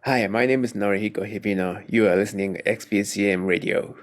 Hi, my name is Norihiko Hibino. You are listening to XVGM Radio.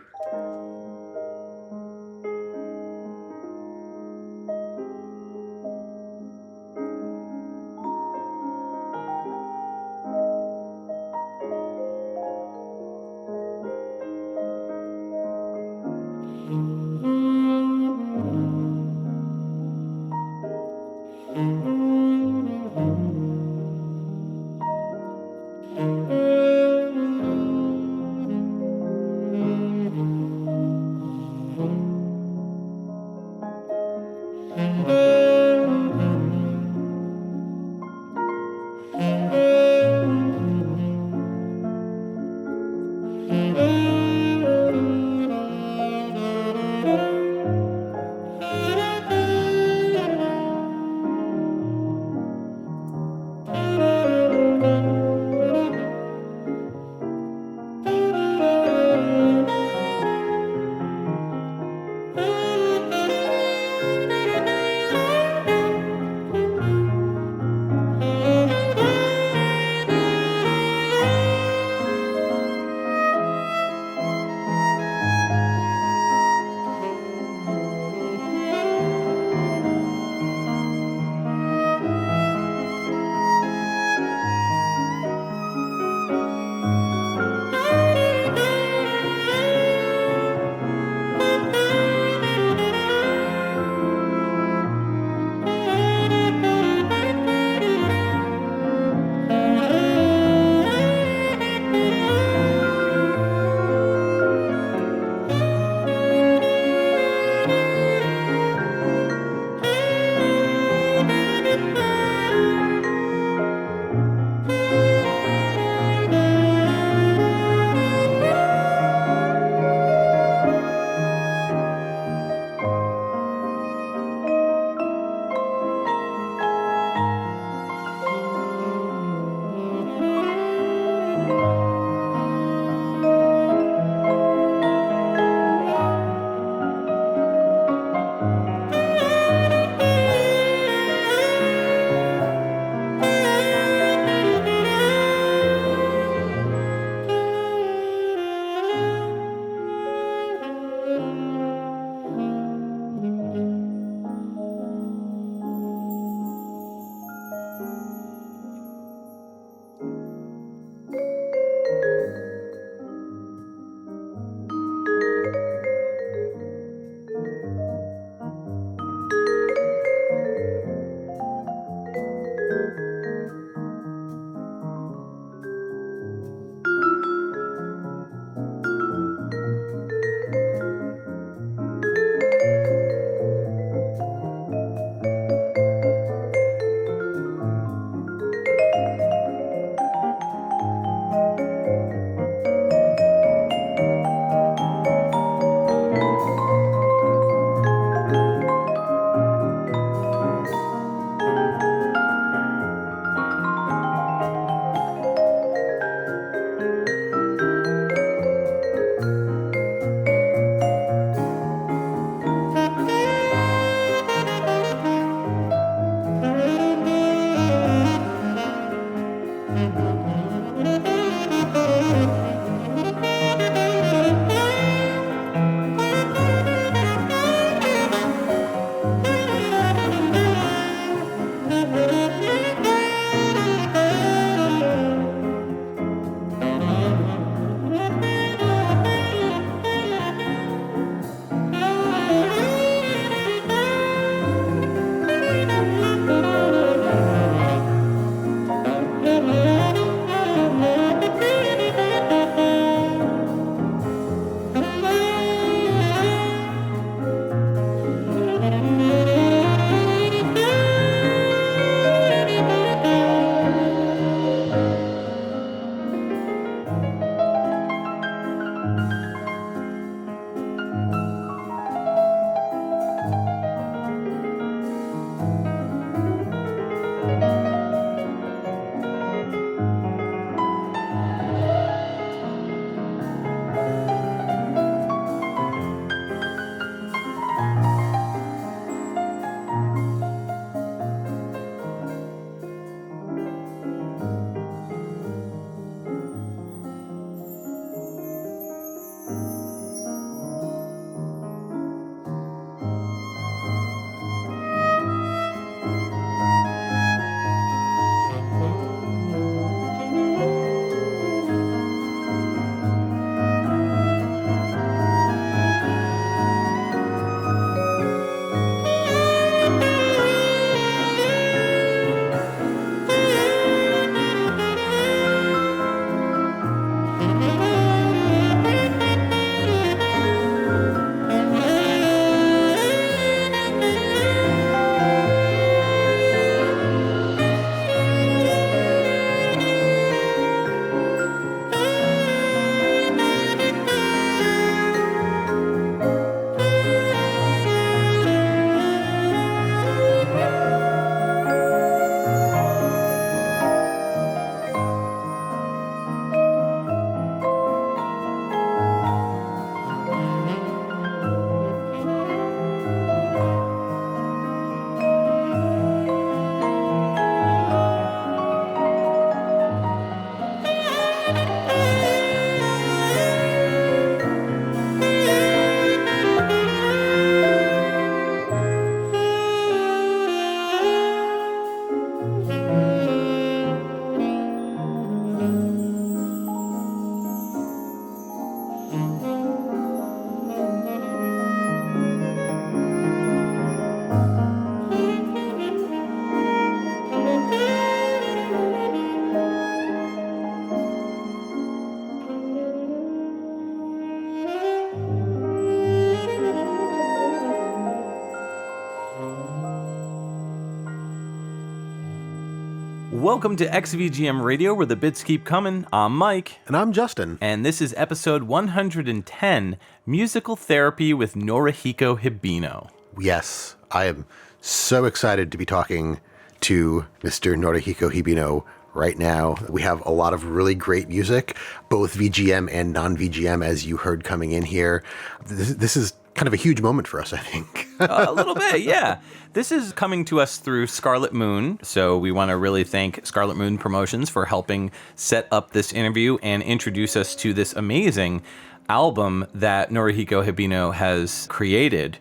Welcome to XVGM Radio, where the bits keep coming. I'm Mike. And I'm Justin. And this is episode 110, Musical Therapy with Norihiko Hibino. Yes, I am so excited to be talking to Mr. Norihiko Hibino right now. We have a lot of really great music, both VGM and non-VGM, as you heard coming in here. This is kind of a huge moment for us, I think. A little bit, yeah. This is coming to us through Scarlet Moon, so we want to really thank Scarlet Moon Promotions for helping set up this interview and introduce us to this amazing album that Norihiko Hibino has created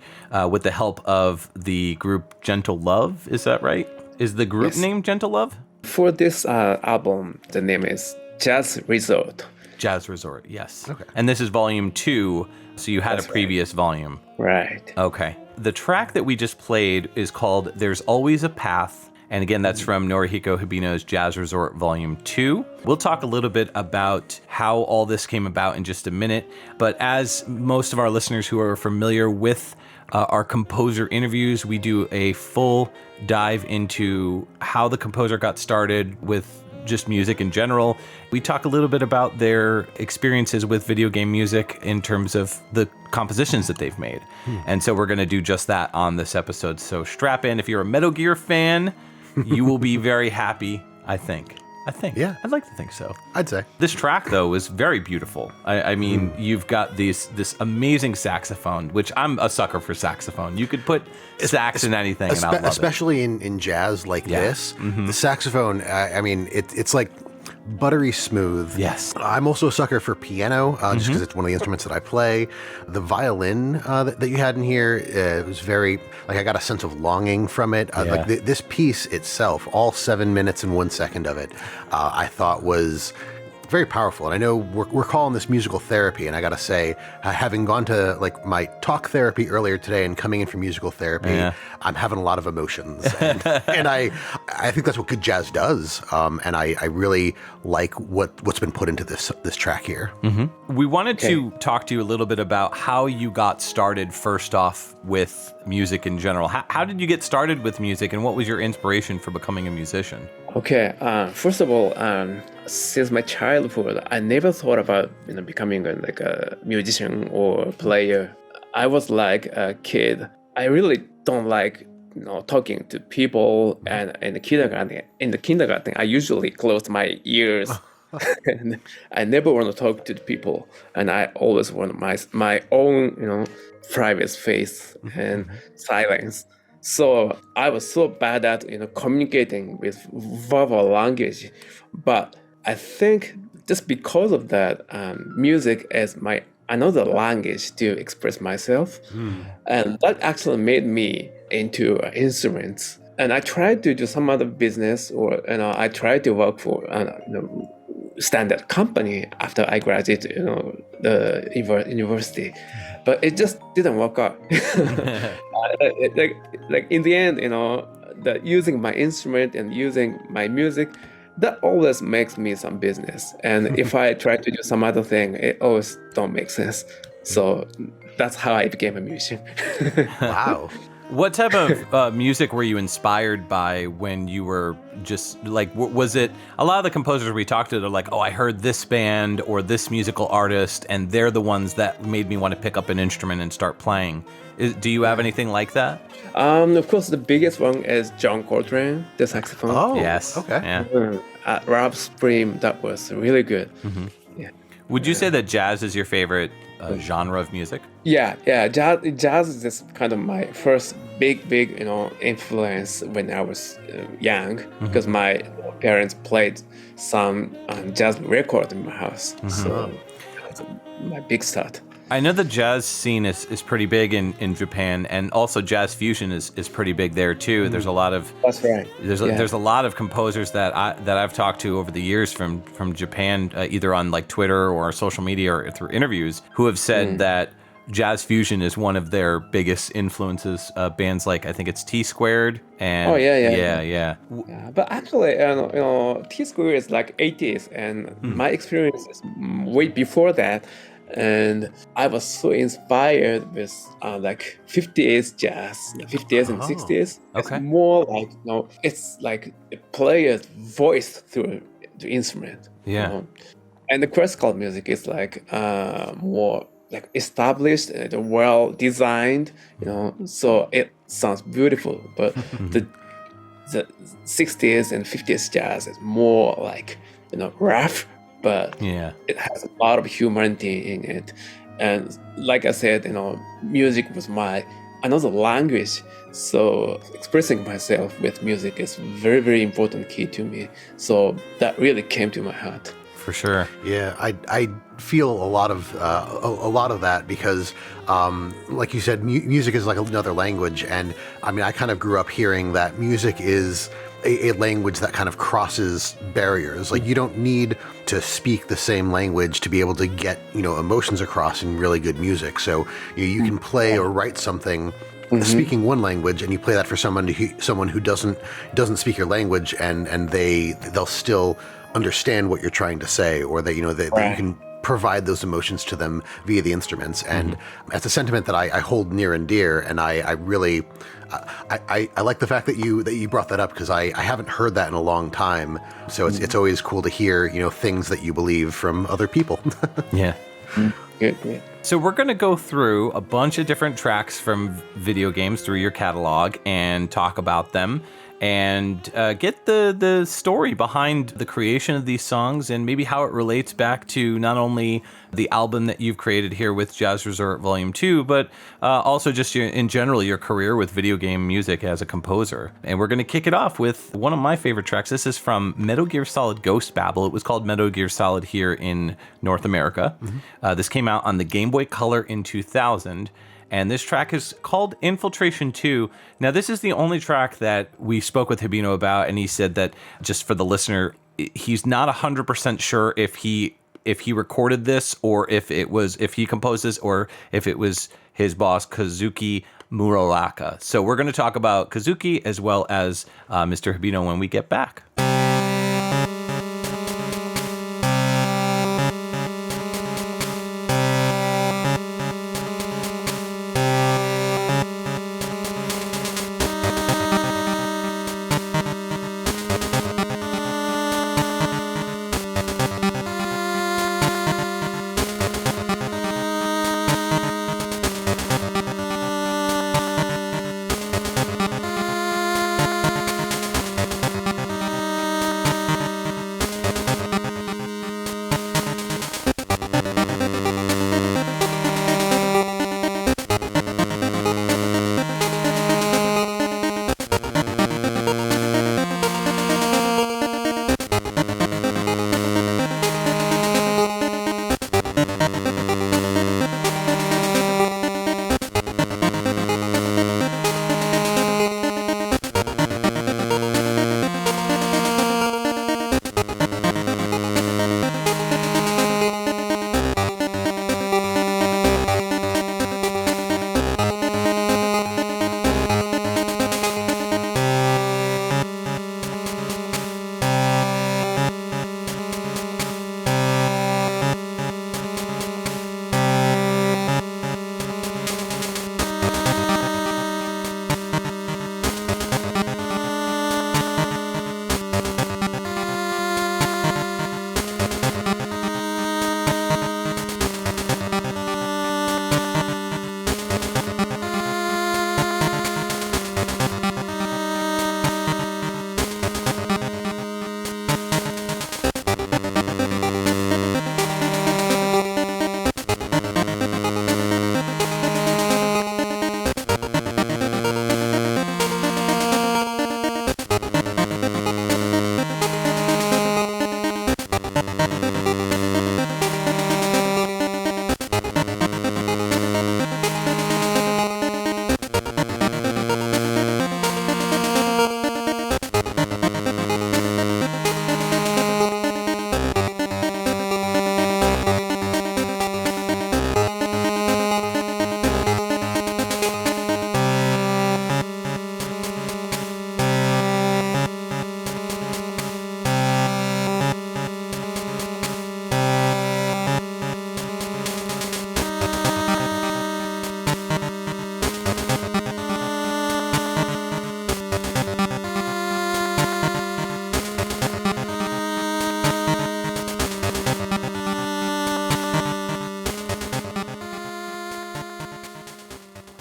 with the help of the group Gentle Love. Is that right? Is the group name Gentle Love? For this album, the name is Jazz Resort. Jazz Resort, yes. Okay. And this is volume 2, so you had a previous volume. Right. Okay. The track that we just played is called There's Always a Path. And again, that's from Norihiko Hibino's Jazz Resort Volume 2. We'll talk a little bit about how all this came about in just a minute. But as most of our listeners who are familiar with our composer interviews, we do a full dive into how the composer got started with just music in general. We talk a little bit about their experiences with video game music in terms of the compositions that they've made. And so we're going to do just that on this episode. So strap in. If you're a Metal Gear fan, you will be very happy, I think. Yeah. I'd like to think so. I'd say. This track, though, is very beautiful. I mean, you've got this amazing saxophone, which I'm a sucker for saxophone. You could put sax in anything, and I'll love it. Especially in jazz like this. The saxophone, I mean, it's like buttery smooth. Yes. I'm also a sucker for piano, just because it's one of the instruments that I play. The violin that you had in here was very, like, I got a sense of longing from it. Like this piece itself, all 7 minutes and 1 second of it, I thought was very powerful. And I know we're calling this musical therapy, and I gotta say, having gone to like my talk therapy earlier today and coming in for musical therapy, I'm having a lot of emotions, and I think that's what good jazz does. And I really like what's been put into this track here. We wanted to talk to you a little bit about how you got started first off with music in general. How did you get started with music, and what was your inspiration for becoming a musician? Okay. First of all, since my childhood, I never thought about becoming a musician or player. I was like a kid. I really don't like talking to people, and in the kindergarten, I usually close my ears. And I never want to talk to the people, and I always want my own private space and silence. So I was so bad at communicating with verbal language, but I think just because of that, music is my another language to express myself, and that actually made me into instruments. And I tried to do some other business, or I tried to work for standard company after I graduated the university, but it just didn't work out. like in the end, that using my instrument and using my music, that always makes me some business. And if I try to do some other thing, it always don't make sense. So that's how I became a musician. Wow. What type of music were you inspired by when you were just like, was it a lot of the composers we talked to, they're like, oh, I heard this band or this musical artist, and they're the ones that made me want to pick up an instrument and start playing. Do you have anything like that? Of course, the biggest one is John Coltrane, the saxophone. Oh, yes. Okay. Yeah. Rob Spring, that was really good. Yeah. Would you say that jazz is your favorite genre of music? Yeah. Jazz is just kind of my first big, influence when I was young, because my parents played some jazz record in my house. So that's my big start. I know the jazz scene is pretty big in Japan, and also jazz fusion is pretty big there too. There's a lot of That's right. there's a lot of composers that I've talked to over the years from Japan, either on like Twitter or social media or through interviews, who have said that jazz fusion is one of their biggest influences. Bands like, I think it's T Squared and Yeah, but actually, T Square is like 80s, and my experience is way before that. And I was so inspired with like 50s jazz, 50s and 60s. It's more like, it's like a player's voice through the instrument. Yeah. And the classical music is like more like established and well designed, so it sounds beautiful. But the 60s and 50s jazz is more like, rough, but it has a lot of humanity in it. And like I said, music was my another language. So expressing myself with music is very, very important key to me. So that really came to my heart. For sure. Yeah, I feel a lot of that because, like you said, music is like another language, and I mean, I kind of grew up hearing that music is a language that kind of crosses barriers. Like, you don't need to speak the same language to be able to get emotions across in really good music. So you can play or write something speaking one language, and you play that for someone who doesn't speak your language, and they'll still understand what you're trying to say, or that that you can provide those emotions to them via the instruments. And that's a sentiment that I hold near and dear, and I really I like the fact that you brought that up, because I haven't heard that in a long time. So it's always cool to hear things that you believe from other people. Yeah. Good. So we're going to go through a bunch of different tracks from video games through your catalog and talk about them and get the story behind the creation of these songs, and maybe how it relates back to not only the album that you've created here with Jazz Resort Volume 2, but also just in general your career with video game music as a composer. And we're going to kick it off with one of my favorite tracks. This is from Metal Gear Solid Ghost Babel. It was called Metal Gear Solid here in North America. This came out on the Game Boy Color in 2000. And this track is called Infiltration 2. Now, this is the only track that we spoke with Hibino about, and he said that, just for the listener, he's not 100% sure if he recorded this, or if he composed this, or if it was his boss, Kazuki Muraraka. So we're going to talk about Kazuki as well as Mr. Hibino when we get back.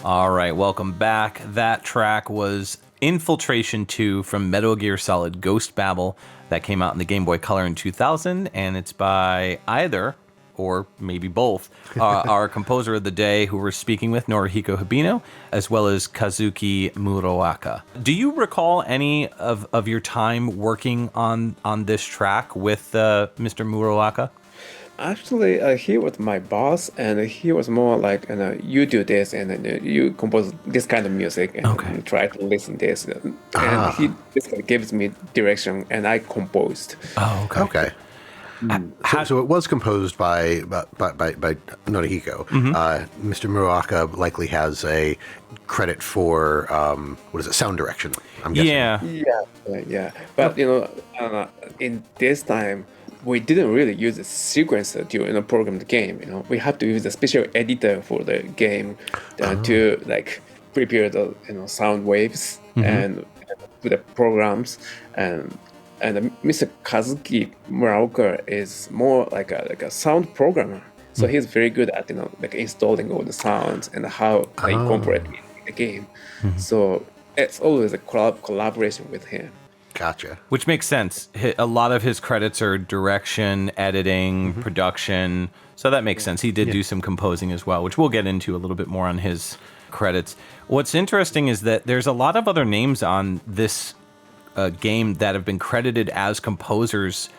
All right, welcome back. That track was Infiltration 2 from Metal Gear Solid Ghost Babel that came out in the Game Boy Color in 2000, and it's by either, or maybe both, our composer of the day, who we're speaking with, Norihiko Hibino, as well as Kazuki Muraoka. Do you recall any of your time working on this track with Mr. Muraoka? Actually, he was my boss, and he was more like, you do this, and you compose this kind of music, and you try to listen this. And he basically gives me direction, and I composed. Oh, okay. So it was composed by Norihiko. Mr. Muraoka likely has a credit for sound direction, I'm guessing. Yeah. But in this time, we didn't really use a sequencer to program the game. We have to use a special editor for the game to like prepare the sound waves and do the programs. And Mr. Kazuki Muraoka is more like a sound programmer. So he's very good at like installing all the sounds and how they incorporate in the game. So it's always a collaboration with him. Gotcha. Which makes sense. A lot of his credits are direction, editing, production. So that makes sense. He did do some composing as well, which we'll get into a little bit more on his credits. What's interesting is that there's a lot of other names on this game that have been credited as composers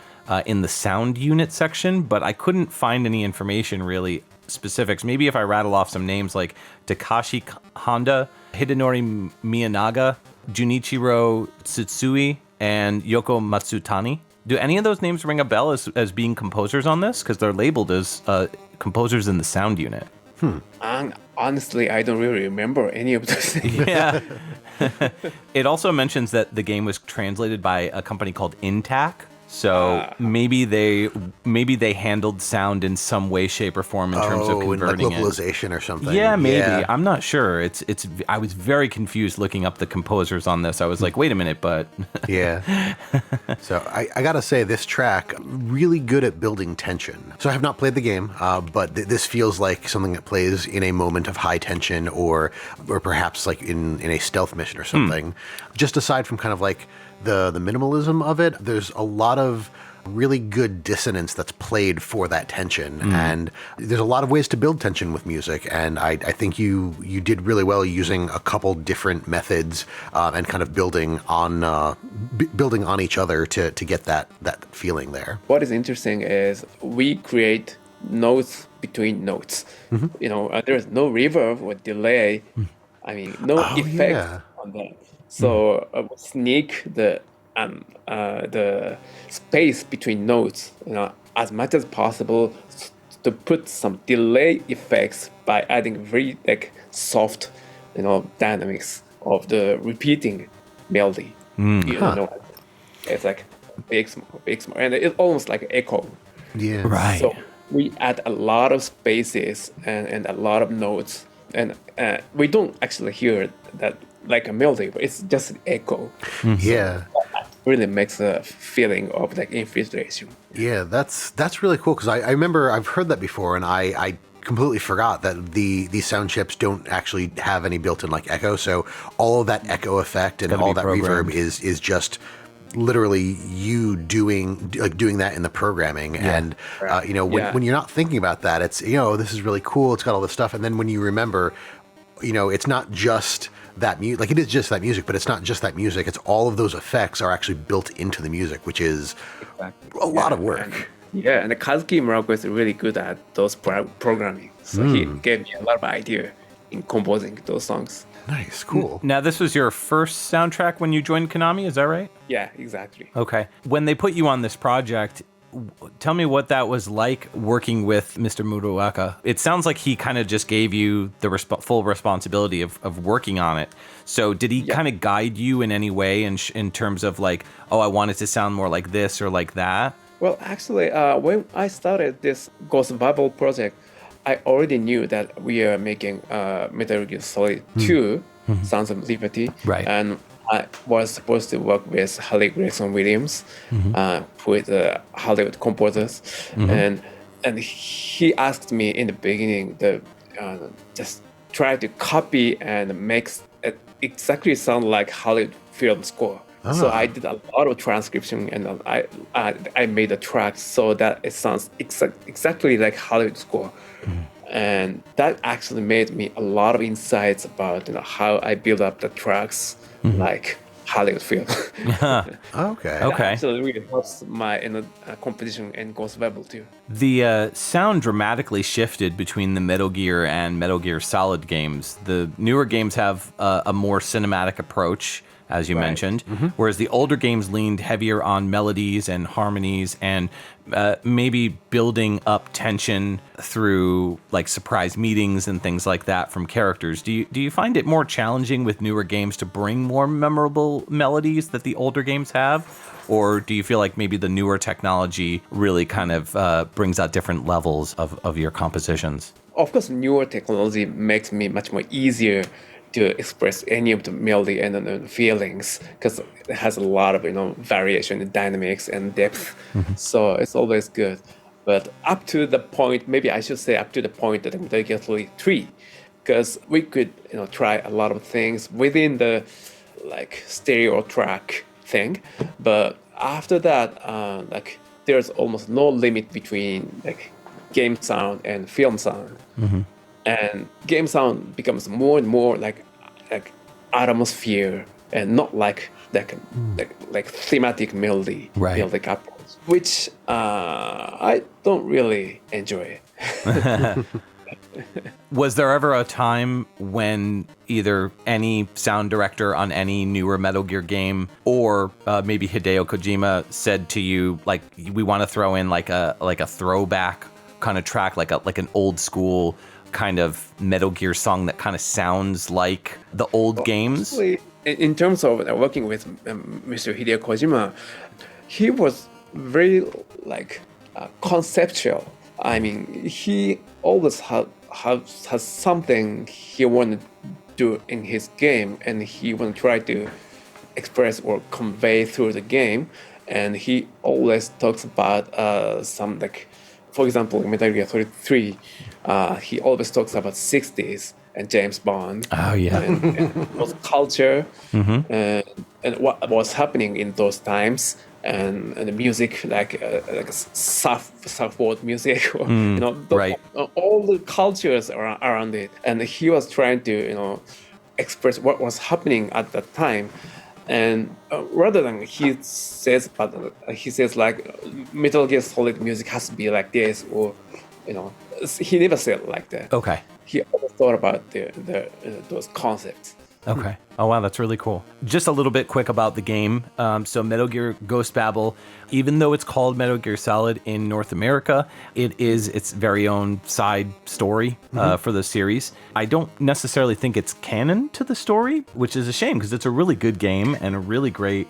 in the sound unit section, but I couldn't find any information really specifics. Maybe if I rattle off some names like Takashi Honda, Hidenori Miyanaga, Junichiro Tsutsui, and Yoko Matsutani. Do any of those names ring a bell as being composers on this? Because they're labeled as composers in the sound unit. And honestly, I don't really remember any of those things. Yeah. It also mentions that the game was translated by a company called Intac. So maybe they handled sound in some way, shape, or form in terms of converting like localization or something. Yeah, maybe. Yeah. I'm not sure. I was very confused looking up the composers on this. I was like, wait a minute, but yeah. So I gotta say, this track really good at building tension. So I have not played the game, but this feels like something that plays in a moment of high tension, or perhaps like in a stealth mission or something. Just aside from kind of like the minimalism of it, there's a lot of really good dissonance that's played for that tension, and there's a lot of ways to build tension with music, and I think you did really well using a couple different methods and kind of building on each other to get that feeling there. What is interesting is we create notes between notes. There's no reverb or delay. I mean, no effect on that. So sneak the space between notes, as much as possible, to put some delay effects by adding very like soft, dynamics of the repeating melody. It's like big, small, and it's almost like an echo. Yeah, right. So we add a lot of spaces and a lot of notes, and we don't actually hear that like a melody, but it's just an echo. Yeah. So that really makes a feeling of like infiltration. Yeah, that's really cool, because I remember I've heard that before, and I completely forgot that these sound chips don't actually have any built-in like echo, so all of that echo effect and all that reverb is just literally you doing that in the programming. And when you're not thinking about that, it's this is really cool, it's got all this stuff, and then when you remember, it's not just that music, like it is just that music, but it's not just that music, it's all of those effects are actually built into the music, which is a lot of work. And Kazuki Muraoka is really good at those programming, so he gave me a lot of idea in composing those songs. Nice, cool. Now, this was your first soundtrack when you joined Konami, is that right? Yeah, exactly. Okay. When they put you on this project, tell me what that was like working with Mr. Muraoka. It sounds like he kind of just gave you the full responsibility of working on it. So did he kind of guide you in any way in terms of like, I want it to sound more like this or like that? Well, actually, when I started this Ghost Babel project, I already knew that we are making Metal Gear Solid 2, Sons of Liberty. Right. And I was supposed to work with Harley Gregson Williams, who is a Hollywood composers, and he asked me in the beginning just try to copy and make it exactly sound like Hollywood film score. So I did a lot of transcription, and I made a track so that it sounds exactly like Hollywood score. And that actually made me a lot of insights about how I build up the tracks like Hollywood film. Okay. That actually really helps my composition and goes level too. The sound dramatically shifted between the Metal Gear and Metal Gear Solid games. The newer games have a more cinematic approach, as you mentioned, whereas the older games leaned heavier on melodies and harmonies and maybe building up tension through like surprise meetings and things like that from characters. Do you find it more challenging with newer games to bring more memorable melodies that the older games have? Or do you feel like maybe the newer technology really kind of brings out different levels of your compositions? Of course, newer technology makes me much more easier to express any of the melody and feelings, because it has a lot of variation in dynamics and depth. So it's always good. But up to the point, maybe I should say up to the point that Metal Gear Solid 3, because we could try a lot of things within the like stereo track thing. But after that, like there's almost no limit between like game sound and film sound. And game sound becomes more and more like atmosphere and not like thematic melody, melodic approach, which I don't really enjoy. Was there ever a time when either any sound director on any newer Metal Gear game or maybe Hideo Kojima said to you, like, we want to throw in like a throwback kind of track, like an old school kind of Metal Gear song that kind of sounds like the old games? Actually, in terms of working with Mr. Hideo Kojima, he was very like conceptual. I mean, he always has something he wanted to do in his game, and he want to try to express or convey through the game. And he always talks about some like, for example, in Metal Gear Solid 3, he always talks about 60s and James Bond. Oh, yeah. and was culture and what was happening in those times, and the music, like surfboard music, or, all the cultures around it. And he was trying to, express what was happening at that time. And rather than he says like Metal Gear Solid music has to be like this, or he never said like that. Okay. He always thought about those concepts. Okay. Oh, wow, that's really cool. Just a little bit quick about the game. So Metal Gear Ghost Babel, even though it's called Metal Gear Solid in North America, it is its very own side story for the series. I don't necessarily think it's canon to the story, which is a shame because it's a really good game and a really great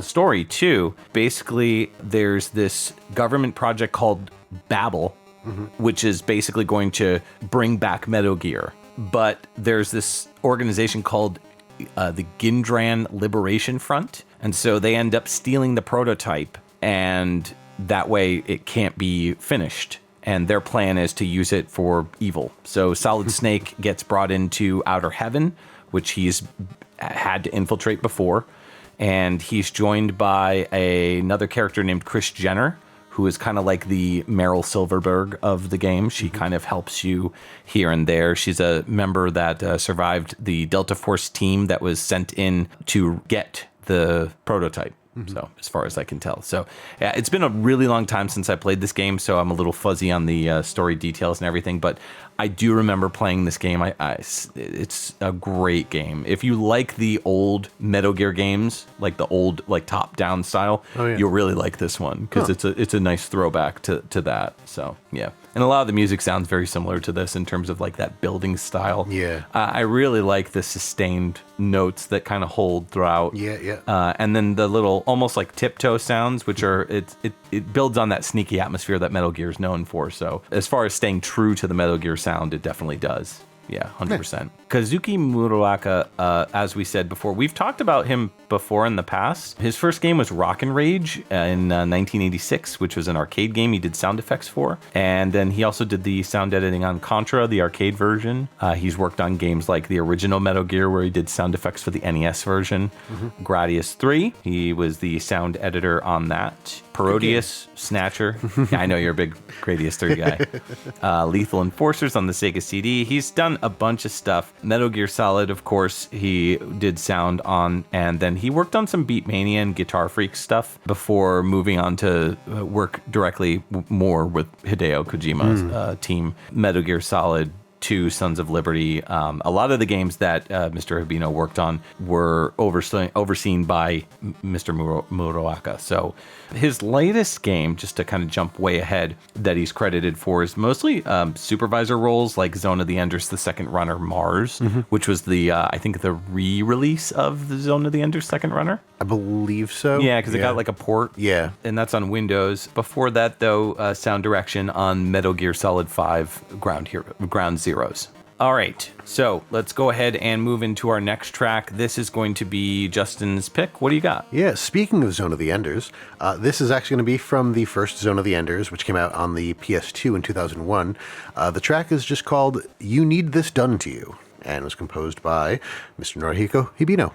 story too. Basically, there's this government project called Babel, which is basically going to bring back Metal Gear. But there's this organization called the Gindran Liberation Front. And so they end up stealing the prototype, and that way it can't be finished. And their plan is to use it for evil. So Solid Snake gets brought into Outer Heaven, which he's had to infiltrate before. And he's joined by another character named Chris Jenner, who is kind of like the Meryl Silverberg of the game. She kind of helps you here and there. She's a member that survived the Delta Force team that was sent in to get the prototype. So as far as I can tell. So yeah, it's been a really long time since I played this game, so I'm a little fuzzy on the story details and everything, but I do remember playing this game. It's a great game. If you like the old Metal Gear games, like the old like top-down style, you'll really like this one because it's a nice throwback to that. So yeah. And a lot of the music sounds very similar to this in terms of like that building style. Yeah. I really like the sustained notes that kind of hold throughout. And then the little almost like tiptoe sounds, which are it builds on that sneaky atmosphere that Metal Gear is known for. So as far as staying true to the Metal Gear sound, it definitely does. Yeah, 100%. Kazuki Murawaka, as we said before, we've talked about him before in the past. His first game was Rock'n' Rage in 1986, which was an arcade game he did sound effects for. And then he also did the sound editing on Contra, the arcade version. He's worked on games like the original Metal Gear, where he did sound effects for the NES version. Gradius 3, he was the sound editor on that. Parodius, Snatcher. Yeah, I know you're a big Gradius 3 guy. Lethal Enforcers on the Sega CD. He's done a bunch of stuff. Metal Gear Solid, of course, he did sound on, and then he worked on some Beatmania and Guitar Freak stuff before moving on to work directly more with Hideo Kojima's team. Metal Gear Solid 2, Sons of Liberty. A lot of the games that Mr. Hibino worked on were overseen by Mr. Murawaka. So his latest game, just to kind of jump way ahead, that he's credited for is mostly supervisor roles like Zone of the Enders, The Second Runner, Mars, which was the, I think, the re-release of the Zone of the Enders Second Runner. I believe so. Yeah, because it got like a port. Yeah. And that's on Windows. Before that, though, sound direction on Metal Gear Solid 5 Ground Zeroes. All right, so let's go ahead and move into our next track. This is going to be Justin's pick. What do you got? Yeah, speaking of Zone of the Enders, this is actually going to be from the first Zone of the Enders, which came out on the PS2 in 2001. The track is just called You Need This Done to You, and was composed by Mr. Norihiko Hibino.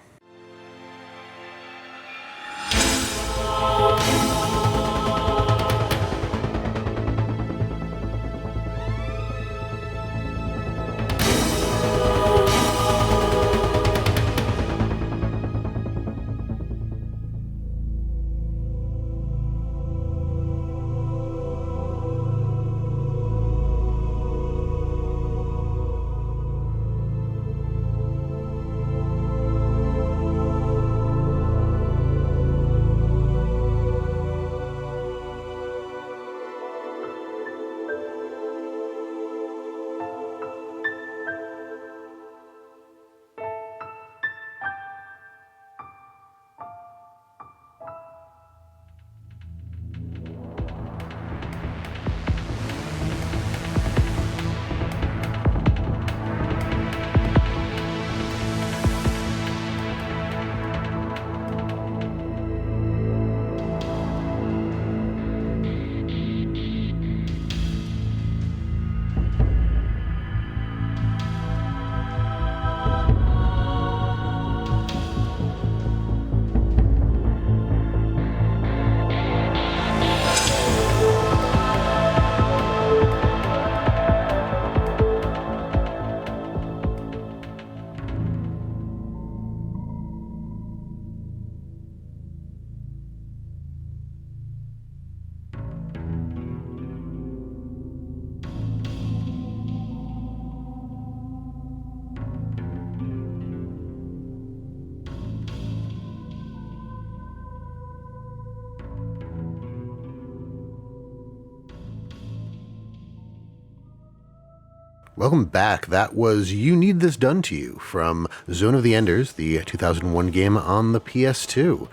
Welcome back. That was You Need This Done to You from Zone of the Enders, the 2001 game on the PS2.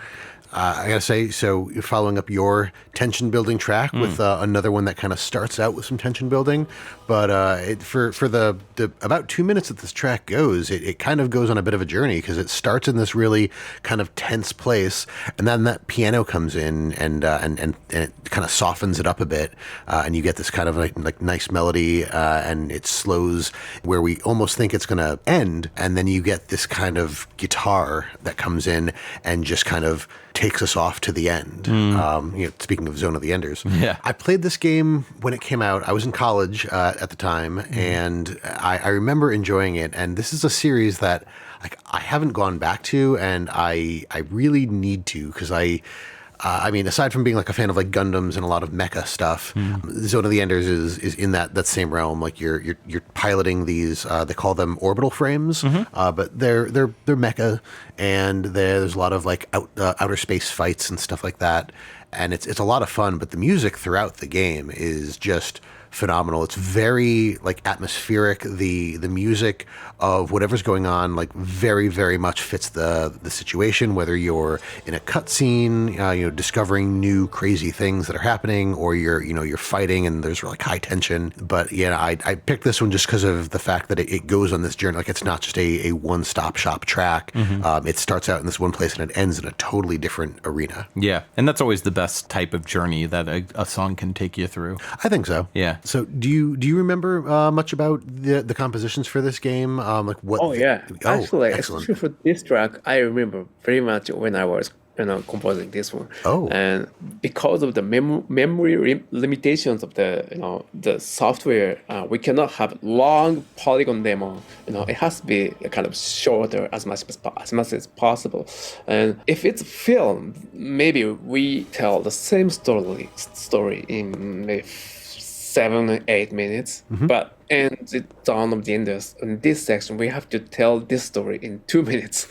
I gotta say, so following up your tension building track with another one that kind of starts out with some tension building, but for the about 2 minutes that this track goes, it kind of goes on a bit of a journey because it starts in this really kind of tense place, and then that piano comes in and it kind of softens it up a bit, and you get this kind of like nice melody, and it slows where we almost think it's gonna end, and then you get this kind of guitar that comes in and just kind of takes us off to the end. Speaking of Zone of the Enders, I played this game when it came out. I was in college at the time, and I remember enjoying it. And this is a series that I haven't gone back to, and I really need to, because I mean, aside from being like a fan of like Gundams and a lot of mecha stuff, Zone of the Enders is in that same realm. Like you're piloting these, they call them orbital frames, but they're mecha, and there's a lot of like outer space fights and stuff like that. and it's a lot of fun. But the music throughout the game is just phenomenal. It's very like atmospheric. The music of whatever's going on like very, very much fits the situation, whether you're in a cutscene, discovering new crazy things that are happening, or you're fighting and there's like high tension. But yeah, I picked this one just because of the fact that it goes on this journey. Like it's not just a one-stop shop track. It starts out in this one place and it ends in a totally different arena. Yeah, and that's always the best type of journey that a song can take you through. I think so. Yeah. So do you remember much about the compositions for this game? Like what? Oh yeah, actually, excellent. especially for this track, I remember very much when I was composing this one. Oh. And because of the memory limitations of the software, we cannot have long polygon demo. It has to be kind of shorter as much as possible. And if it's film, maybe we tell the same story in maybe 7 or 8 minutes, but in the Dawn of the Enders, in this section, we have to tell this story in 2 minutes,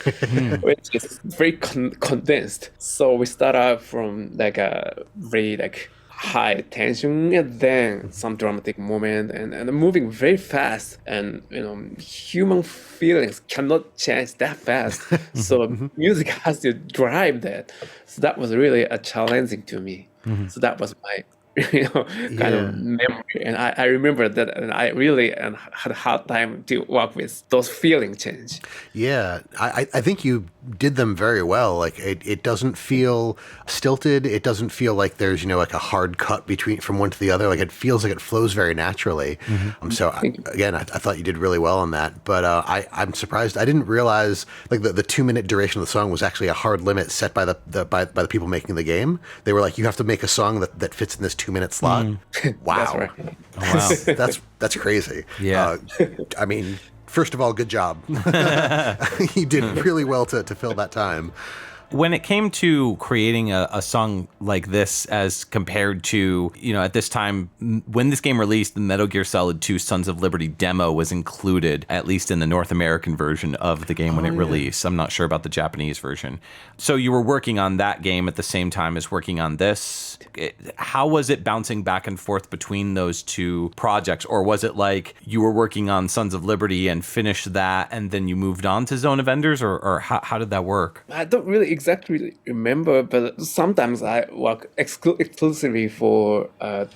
which is very condensed. So we start out from like a very like high tension, and then some dramatic moment, and moving very fast. And human feelings cannot change that fast. So music has to drive that. So that was really a challenging to me. So that was my kind of memory, and I remember that, and I really had a hard time to work with those feeling change. Yeah, I think you did them very well. Like it doesn't feel stilted. It doesn't feel like there's like a hard cut from one to the other. Like it feels like it flows very naturally. So again, I thought you did really well on that. But I'm surprised. I didn't realize like the 2-minute duration of the song was actually a hard limit set by the people making the game. They were like, you have to make a song that fits in this 2-minute slot. Wow. That's right. Wow. That's crazy. Yeah. I mean, first of all, good job. You did really well to fill that time. When it came to creating a song like this, as compared to, at this time, when this game released, the Metal Gear Solid 2 Sons of Liberty demo was included, at least in the North American version of the game when it released. I'm not sure about the Japanese version. So you were working on that game at the same time as working on this. How was it bouncing back and forth between those two projects? Or was it like you were working on Sons of Liberty and finished that and then you moved on to Zone of Enders? Or how did that work? I don't really exactly remember, but sometimes I work exclusively for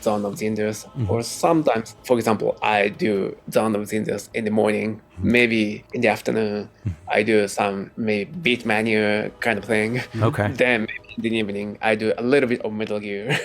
Dawn of the Enders, or sometimes, for example, I do Dawn of the Enders in the morning. Maybe in the afternoon, I do some maybe beat menu kind of thing. Okay. Then maybe in the evening, I do a little bit of Metal Gear.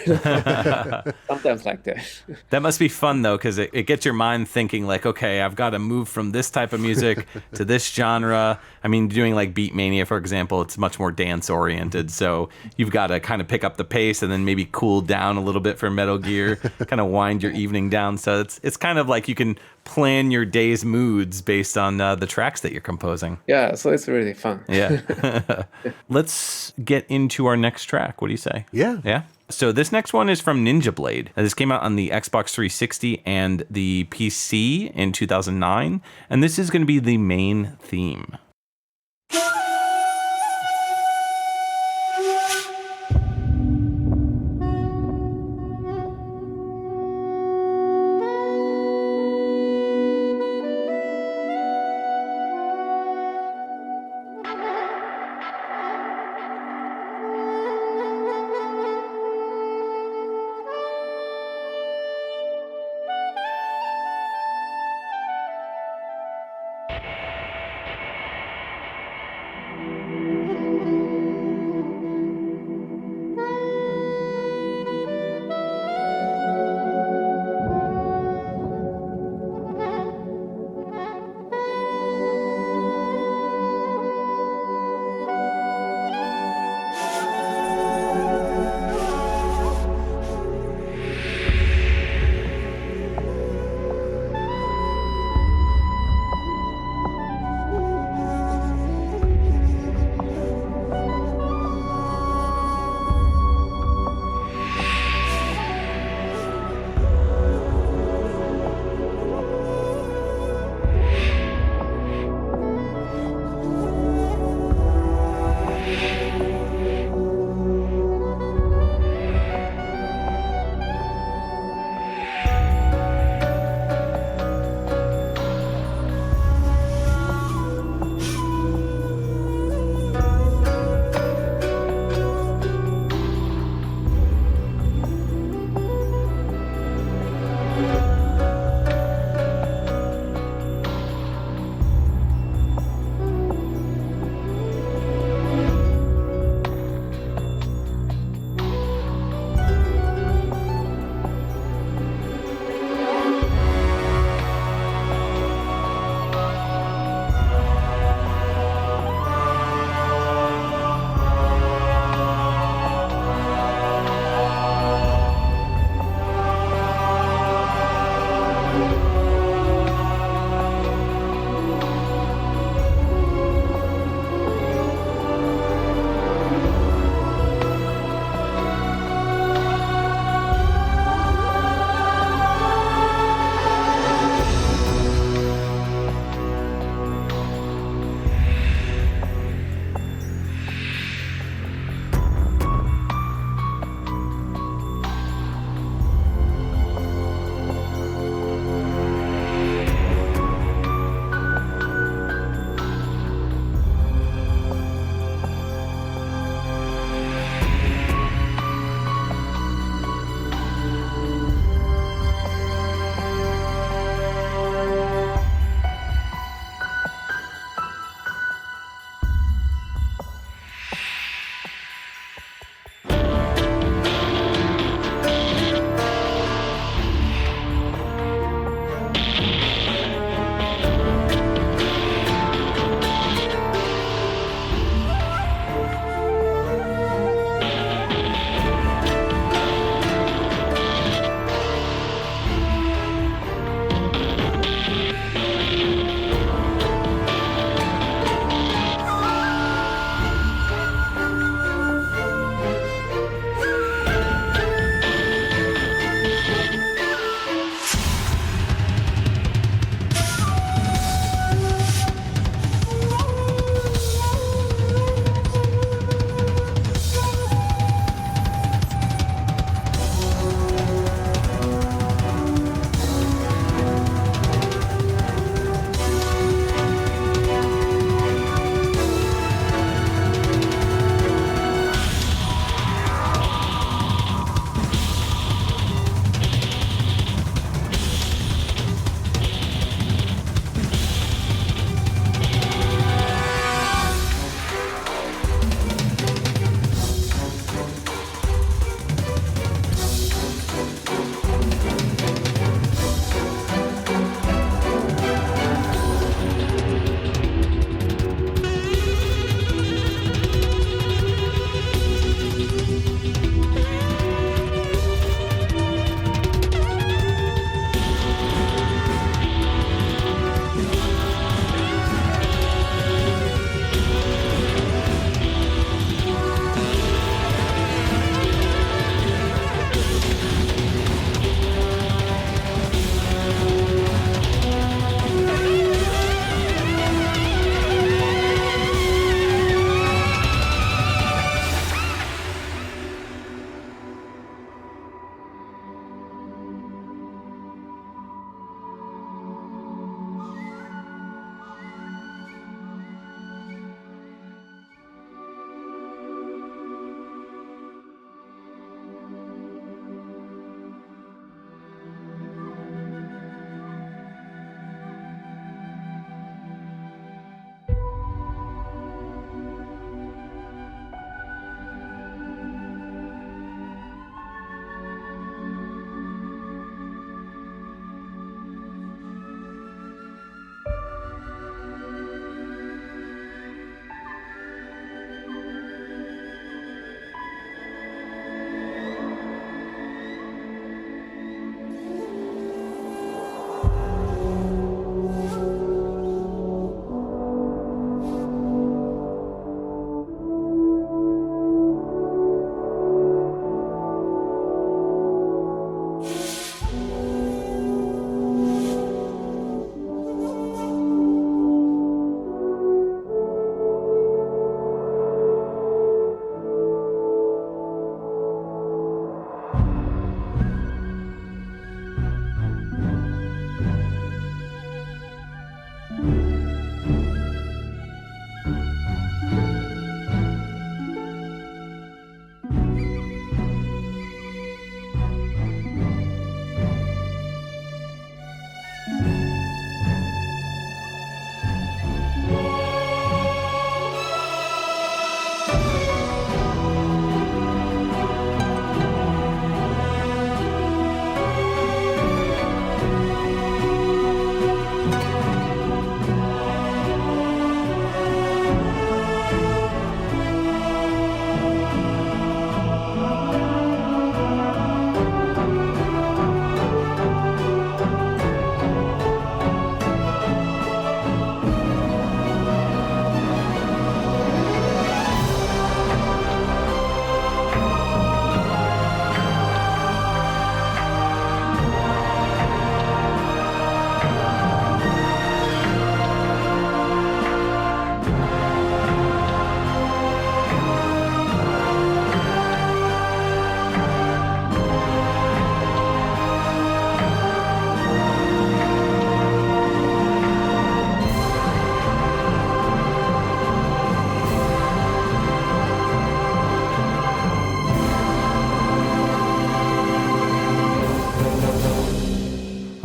Sometimes like that. That must be fun, though, because it gets your mind thinking like, okay, I've got to move from this type of music to this genre. I mean, doing like Beat Mania, for example, it's much more dance-oriented. So you've got to kind of pick up the pace and then maybe cool down a little bit for Metal Gear, kind of wind your evening down. So it's kind of like you can plan your day's moods based on the tracks that you're composing. Yeah, so it's really fun. Yeah. Let's get into our next track. What do you say? Yeah. Yeah. So this next one is from Ninja Blade. This came out on the Xbox 360 and the PC in 2009. And this is going to be the main theme.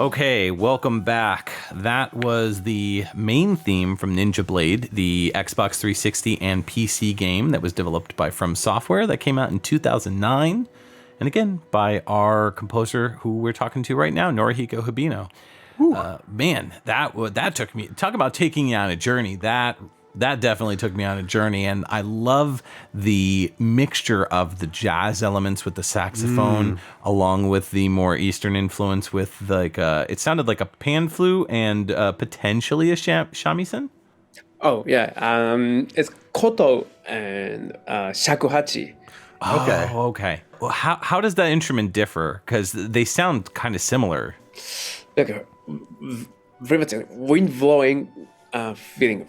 Okay, welcome back. That was the main theme from Ninja Blade, the Xbox 360 and PC game that was developed by From Software that came out in 2009. And again, by our composer who we're talking to right now, Norihiko Hibino. Man, that took me, talk about taking you on a journey. That definitely took me on a journey, and I love the mixture of the jazz elements with the saxophone, along with the more Eastern influence with like it sounded like a pan flute and potentially a shamisen. Oh yeah, it's koto and shakuhachi. Okay. Oh, okay. Well, how does that instrument differ? Because they sound kind of similar. Like very much like wind blowing. Feeling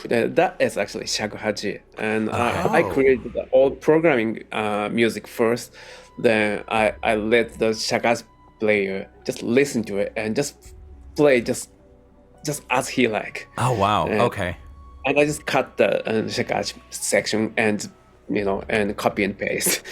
that is actually shakuhachi, and I created all programming music first. Then I let the shakuhachi player just listen to it and just play just as he like. Oh wow! Okay. And I just cut the shakuhachi section and and copy and paste.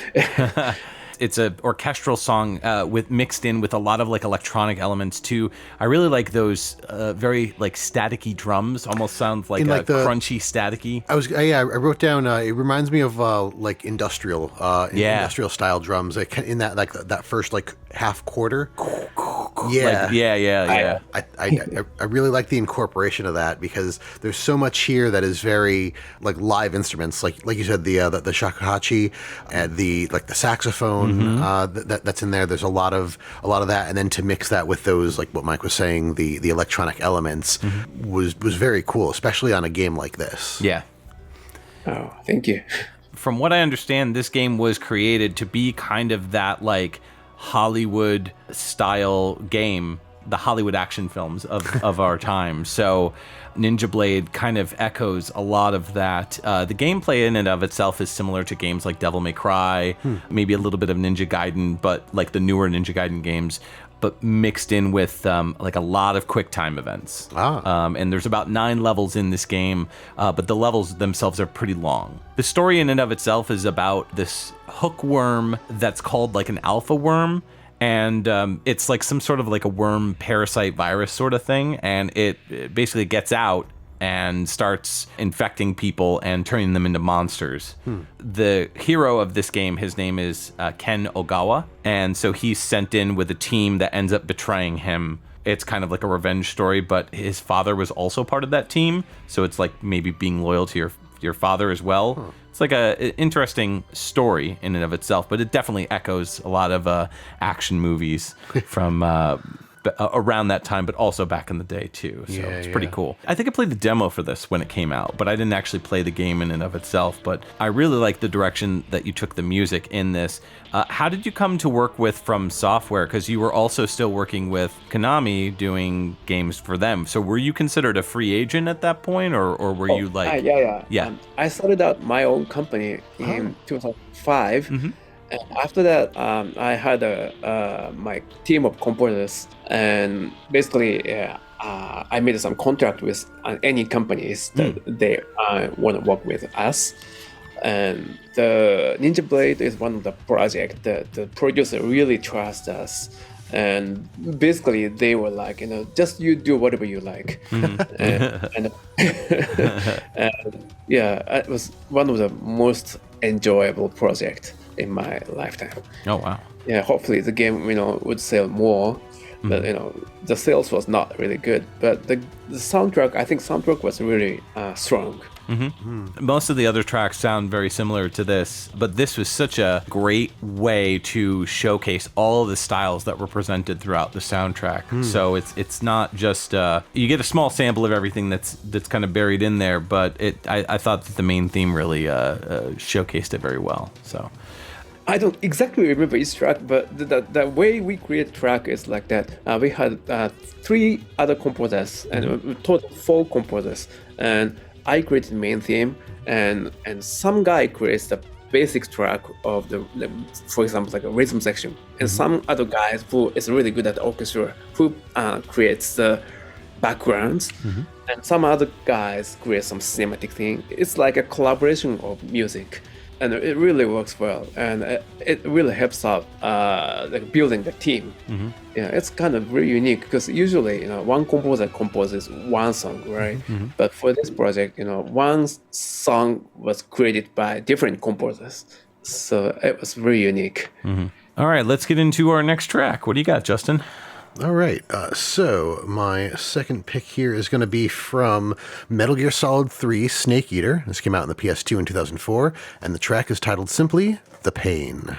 It's an orchestral song with mixed in with a lot of like electronic elements too. I really like those very like staticky drums. Almost sounds like crunchy staticky. I wrote down. It reminds me of like industrial style drums. Like in that like that first like half quarter. Yeah. Like, I really like the incorporation of that because there's so much here that is very like live instruments, like you said, the shakuhachi and the saxophone that's in there. There's a lot of that, and then to mix that with those, like what Mike was saying, the electronic elements was very cool, especially on a game like this. Yeah. Oh, thank you. From what I understand, this game was created to be kind of that like Hollywood style game, the Hollywood action films of our time. So Ninja Blade kind of echoes a lot of that. The gameplay in and of itself is similar to games like Devil May Cry, maybe a little bit of Ninja Gaiden, but like the newer Ninja Gaiden games, but mixed in with like a lot of quick time events. And there's about 9 levels in this game, but the levels themselves are pretty long. The story in and of itself is about this hookworm that's called like an alpha worm, and it's like some sort of like a worm parasite virus sort of thing, and it basically gets out and starts infecting people and turning them into monsters. The hero of this game, his name is Ken Ogawa, and so he's sent in with a team that ends up betraying him. It's kind of like a revenge story, but his father was also part of that team, so it's like maybe being loyal to your father as well. It's like an interesting story in and of itself, but it definitely echoes a lot of action movies from around that time, but also back in the day too. So it's pretty cool. I think I played the demo for this when it came out, but I didn't actually play the game in and of itself. But I really like the direction that you took the music in this. How did you come to work with From Software? Because you were also still working with Konami doing games for them. So were you considered a free agent at that point, or were you like... Yeah. I started out my own company in 2005. And after that, I had my team of composers, and basically, I made some contract with any companies that they want to work with us. And the Ninja Blade is one of the projects that the producer really trusts us. And basically, they were like, just you do whatever you like. and it was one of the most enjoyable projects in my lifetime. Oh wow. Yeah, hopefully the game would sell more, but the sales was not really good, but the soundtrack, I think soundtrack was really strong. Most of the other tracks sound very similar to this, but this was such a great way to showcase all of the styles that were presented throughout the soundtrack. So it's not just you get a small sample of everything that's kind of buried in there, but I thought that the main theme really showcased it very well. So I don't exactly remember each track, but the way we create track is like that. We had 3 other composers, and total 4 composers, and I created the main theme, and some guy creates the basic track of the for example, like a rhythm section, and some other guys who is really good at the orchestra who creates the backgrounds, and some other guys create some cinematic thing. It's like a collaboration of music. and it really works well, and it really helps out like building the team. Yeah, it's kind of very unique because usually one composer composes one song, right? But for this project, one song was created by different composers, so it was very unique. All right, let's get into our next track. What do you got, Justin? All right, so my second pick here is going to be from Metal Gear Solid 3 Snake Eater. This came out on the PS2 in 2004, and the track is titled simply The Pain.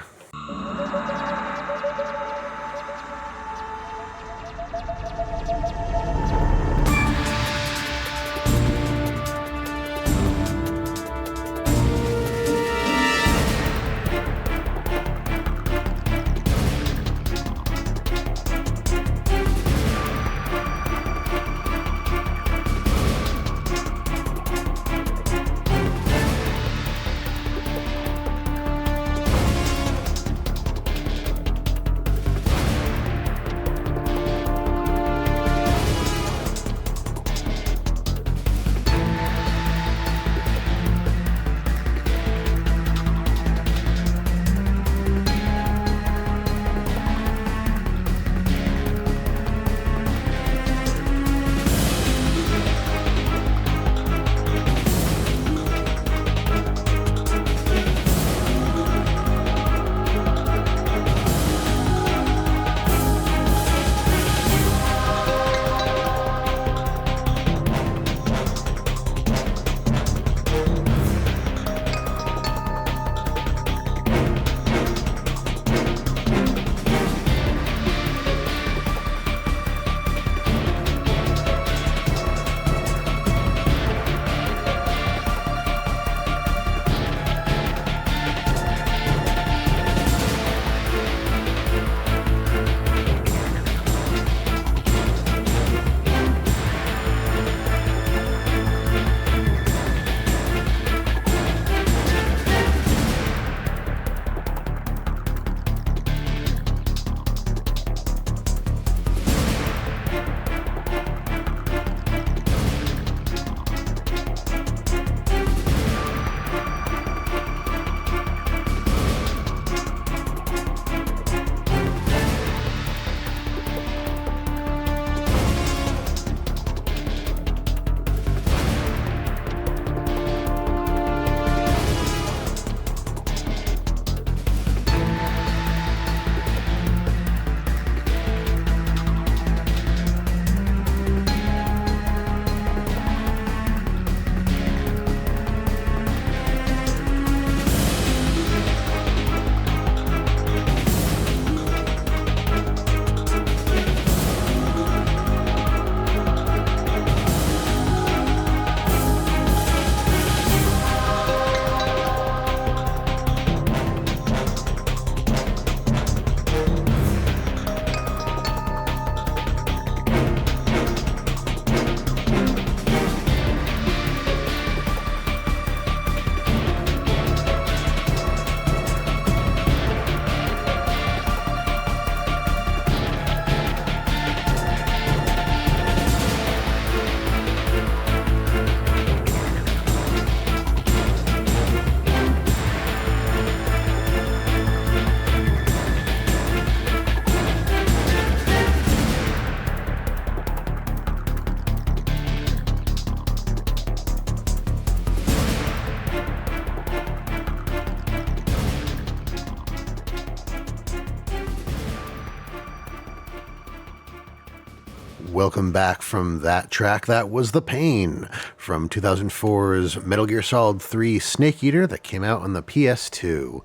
Welcome back from that track. That was The Pain from 2004's Metal Gear Solid 3 Snake Eater that came out on the PS2.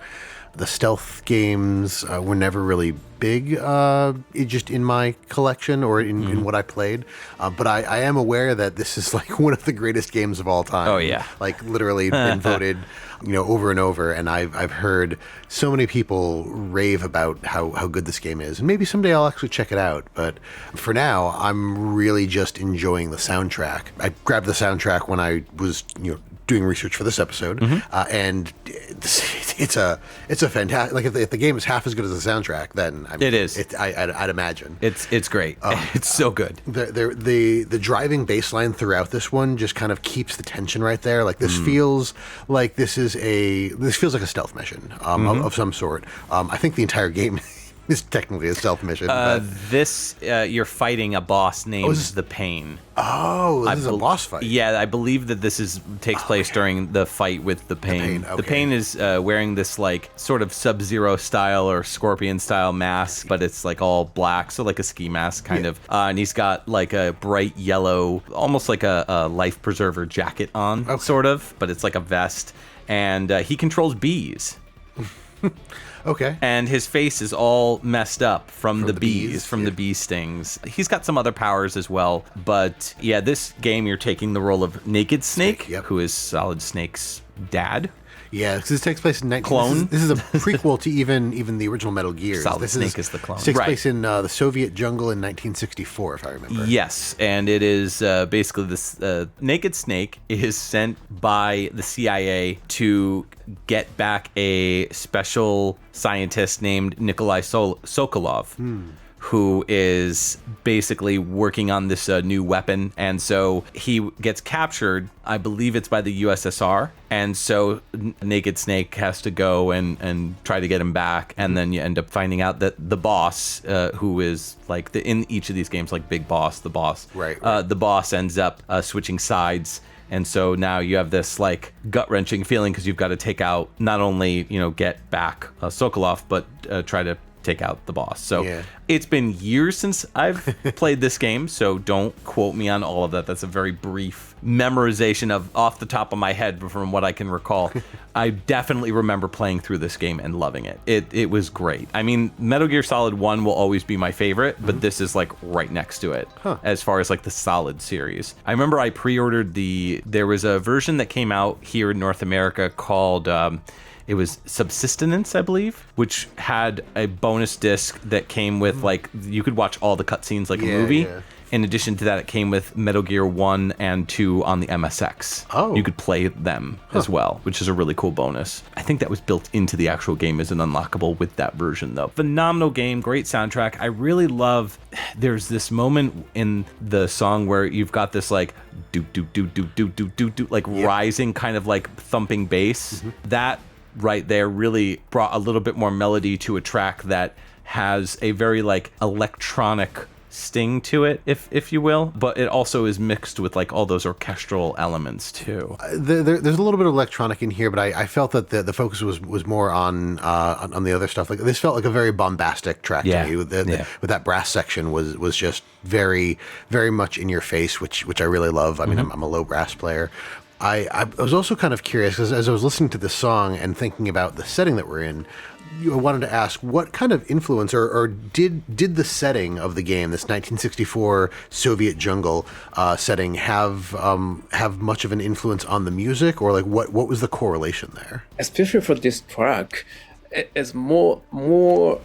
The stealth games were never really big just in my collection or in what I played. But I am aware that this is like one of the greatest games of all time. Oh, yeah. Like literally been voted over and over. And I've heard so many people rave about how good this game is. And maybe someday I'll actually check it out. But for now, I'm really just enjoying the soundtrack. I grabbed the soundtrack when I was doing research for this episode. And It's a fantastic. Like if the game is half as good as the soundtrack, then it is. I'd imagine it's great. It's so good. The driving bass line throughout this one just kind of keeps the tension right there. Like this feels like this feels like a stealth mission of some sort. I think the entire game is technically a stealth mission. You're fighting a boss named the Pain. Oh, this is a boss fight. Yeah, I believe that this takes place during the fight with the Pain. The Pain is wearing this like sort of Sub-Zero style or Scorpion style mask, but it's like all black, so like a ski mask kind of. And he's got like a bright yellow, almost like a life preserver jacket on, sort of, but it's like a vest. And he controls bees. Okay. And his face is all messed up from the bees, from the bee stings. He's got some other powers as well. But yeah, this game you're taking the role of Naked Snake, who is Solid Snake's dad. Yeah, because this takes place in clone. This is a prequel to even the original Metal Gear. Solid Snake is the clone. It takes place in the Soviet jungle in 1964, if I remember. Yes, and it is basically this Naked Snake is sent by the CIA to get back a special scientist named Nikolai Sokolov. Who is basically working on this new weapon. And so he gets captured, I believe it's by the USSR. And so Naked Snake has to go and try to get him back. And then you end up finding out that the boss, who is like in each of these games, like Big Boss, the boss, right. The boss ends up switching sides. And so now you have this like gut-wrenching feeling because you've got to take out, not only, get back Sokolov, but try to take out the boss. So it's been years since I've played this game, so don't quote me on all of that. That's a very brief memorization of off the top of my head from what I can recall. I definitely remember playing through this game and loving it. It was great. I mean, Metal Gear Solid 1 will always be my favorite, but this is like right next to it as far as like the Solid series. I remember I pre-ordered there was a version that came out here in North America called it was Subsistence, I believe, which had a bonus disc that came with, like, you could watch all the cutscenes like a movie. Yeah. In addition to that, it came with Metal Gear 1 and 2 on the MSX. Oh. You could play them as well, which is a really cool bonus. I think that was built into the actual game as an unlockable with that version, though. Phenomenal game, great soundtrack. I really love, there's this moment in the song where you've got this, like, do, like, rising kind of, like, thumping bass. That right there really brought a little bit more melody to a track that has a very like electronic sting to it, if you will, but it also is mixed with like all those orchestral elements too. There's a little bit of electronic in here, but I felt that the focus was more on the other stuff. Like this felt like a very bombastic track to me. With that brass section was just very, very much in your face, which I really love. I mean, I'm a low brass player. I was also kind of curious because as I was listening to the song and thinking about the setting that we're in, I wanted to ask what kind of influence or did the setting of the game, this 1964 Soviet jungle setting, have much of an influence on the music, or like what was the correlation there? Especially for this track, it's more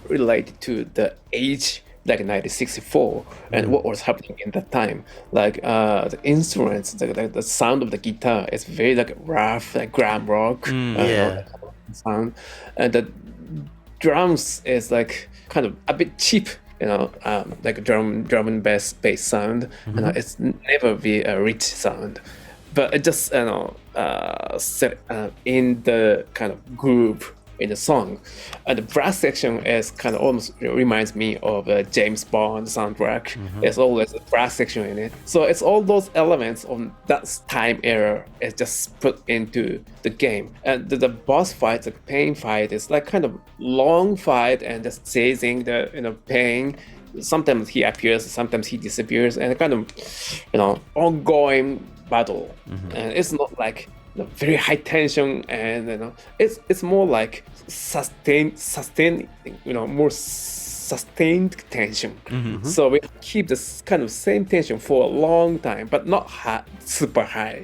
related to the age. Like 1964 and what was happening in that time, like the instruments, the sound of the guitar is very like rough, like glam rock sound, and the drums is like kind of a bit cheap, like a drum and bass sound. It's never be a rich sound, but it just set in the kind of groove in the song. The brass section is kind of almost reminds me of a James Bond soundtrack. There's always a brass section in it. So it's all those elements of that time era is just put into the game. And the boss fight, the Pain fight, is like kind of long fight and just chasing the Pain. Sometimes he appears, sometimes he disappears, and kind of ongoing battle. And it's not like very high tension, and it's more like sustained, more sustained tension. So we keep this kind of same tension for a long time, but not super high.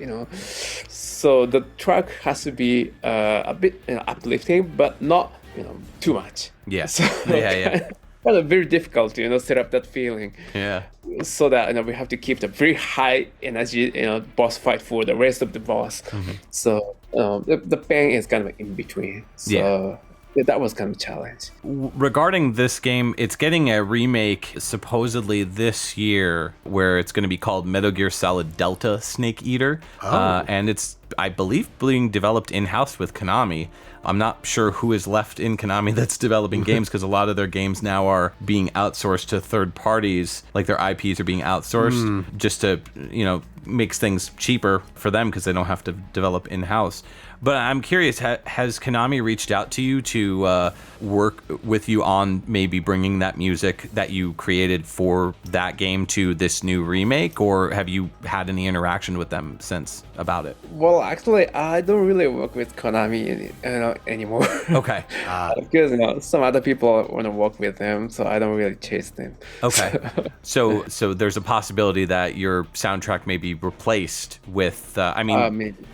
So the track has to be a bit uplifting, but not too much. Yes. So kind of very difficult to set up that feeling. So that we have to keep the very high energy boss fight for the rest of the boss. So The band is kind of in between. So that was kind of a challenge. Regarding this game, it's getting a remake supposedly this year where it's going to be called Metal Gear Solid Delta Snake Eater. And it's, I believe, being developed in-house with Konami. I'm not sure who is left in Konami that's developing games because a lot of their games now are being outsourced to third parties. Like their IPs are being outsourced just to, make things cheaper for them because they don't have to develop in-house. But I'm curious, has Konami reached out to you to work with you on maybe bringing that music that you created for that game to this new remake, or have you had any interaction with them since about it? Well, actually, I don't really work with Konami anymore. Okay. Because some other people want to work with them, so I don't really chase them. Okay. So there's a possibility that your soundtrack may be replaced with,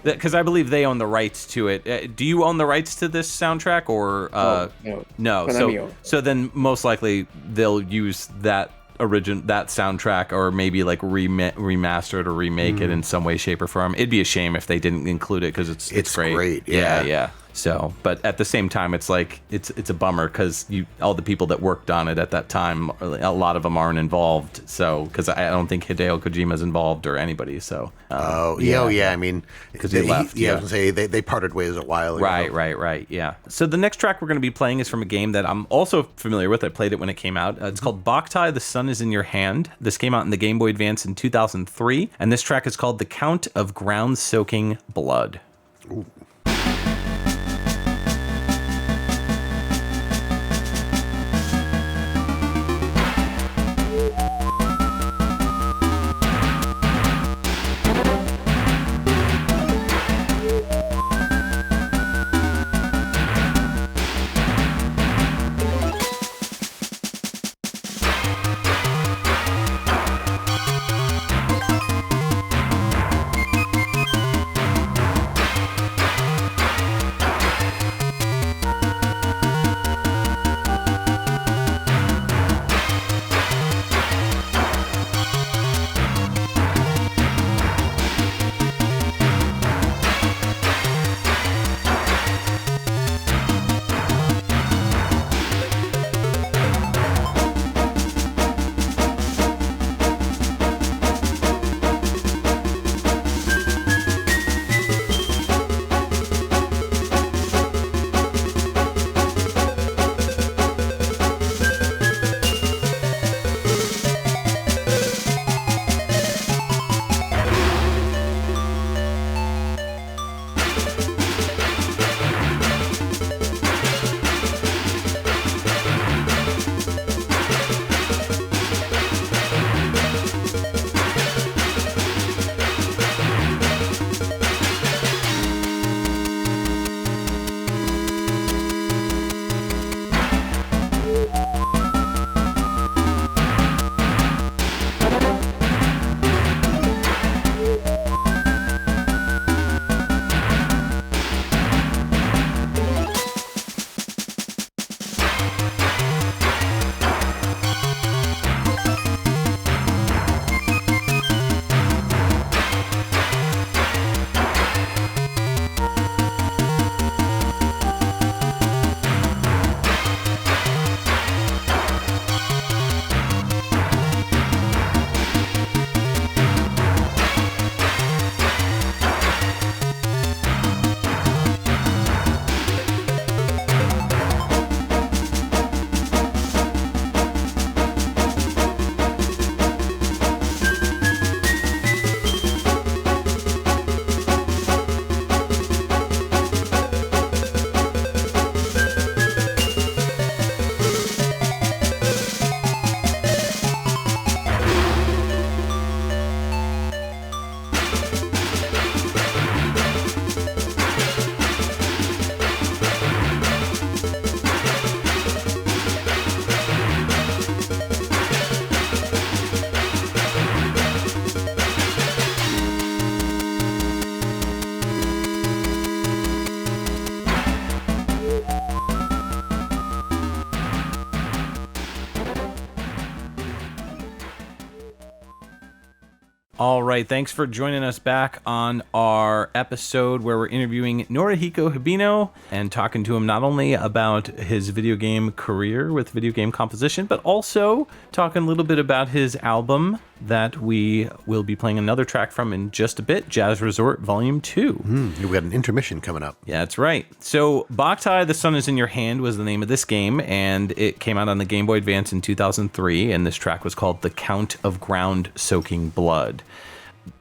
because I believe they own the rights to it. Do you own the rights to this soundtrack, or no? So then most likely they'll use that soundtrack, or maybe like remaster it or remake it in some way, shape, or form. It'd be a shame if they didn't include it because it's great. Yeah. So, but at the same time, it's like it's a bummer because all the people that worked on it at that time, a lot of them aren't involved. So, because I don't think Hideo Kojima's involved or anybody. So, I mean, because they left. I was gonna say they parted ways a while ago. Right. Yeah. So the next track we're going to be playing is from a game that I'm also familiar with. I played it when it came out. It's called Boktai: The Sun Is in Your Hand. This came out in the Game Boy Advance in 2003, and this track is called The Count of Ground-Soaking Blood. Ooh. All right, thanks for joining us back on our episode where we're interviewing Norihiko Hibino and talking to him not only about his video game career with video game composition, but also talking a little bit about his album that we will be playing another track from in just a bit, Jazz Resort Volume 2. We got an intermission coming up. Yeah, that's right. So Boktai, The Sun Is in Your Hand was the name of this game, and it came out on the Game Boy Advance in 2003, and this track was called The Count of Ground Soaking Blood.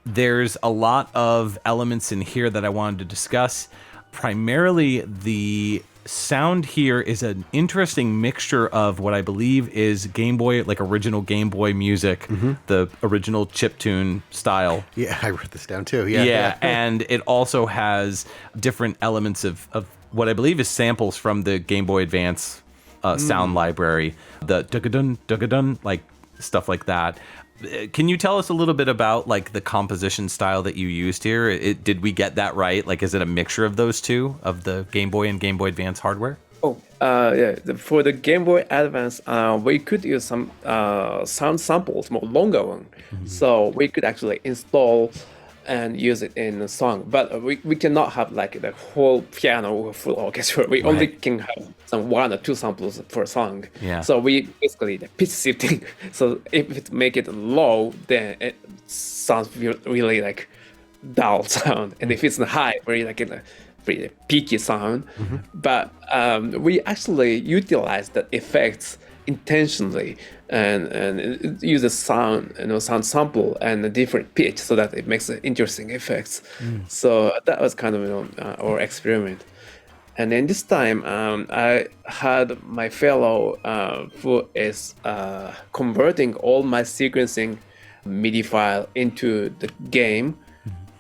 There's a lot of elements in here that I wanted to discuss. Primarily, the sound here is an interesting mixture of what I believe is Game Boy, like original Game Boy music, the original chiptune style. Yeah, I wrote this down too. Yeah, and it also has different elements of what I believe is samples from the Game Boy Advance sound library, the dug-a-dun, dug-a-dun, like stuff like that. Can you tell us a little bit about like the composition style that you used here? Did we get that right? Like, is it a mixture of those two, of the Game Boy and Game Boy Advance hardware? For the Game Boy Advance, we could use some sound samples, more longer one. So we could actually install and use it in a song. But we cannot have like the whole piano or full orchestra. We only can have some 1 or 2 samples per song. Yeah. So we basically the pitch shifting. So if it make it low, then it sounds really like dull sound. And if it's high, very like in a pretty peaky sound. But we actually utilize the effects intentionally and use a sound, sound sample and a different pitch so that it makes interesting effects. So that was kind of our experiment. And then this time I had my fellow who is converting all my sequencing MIDI file into the game.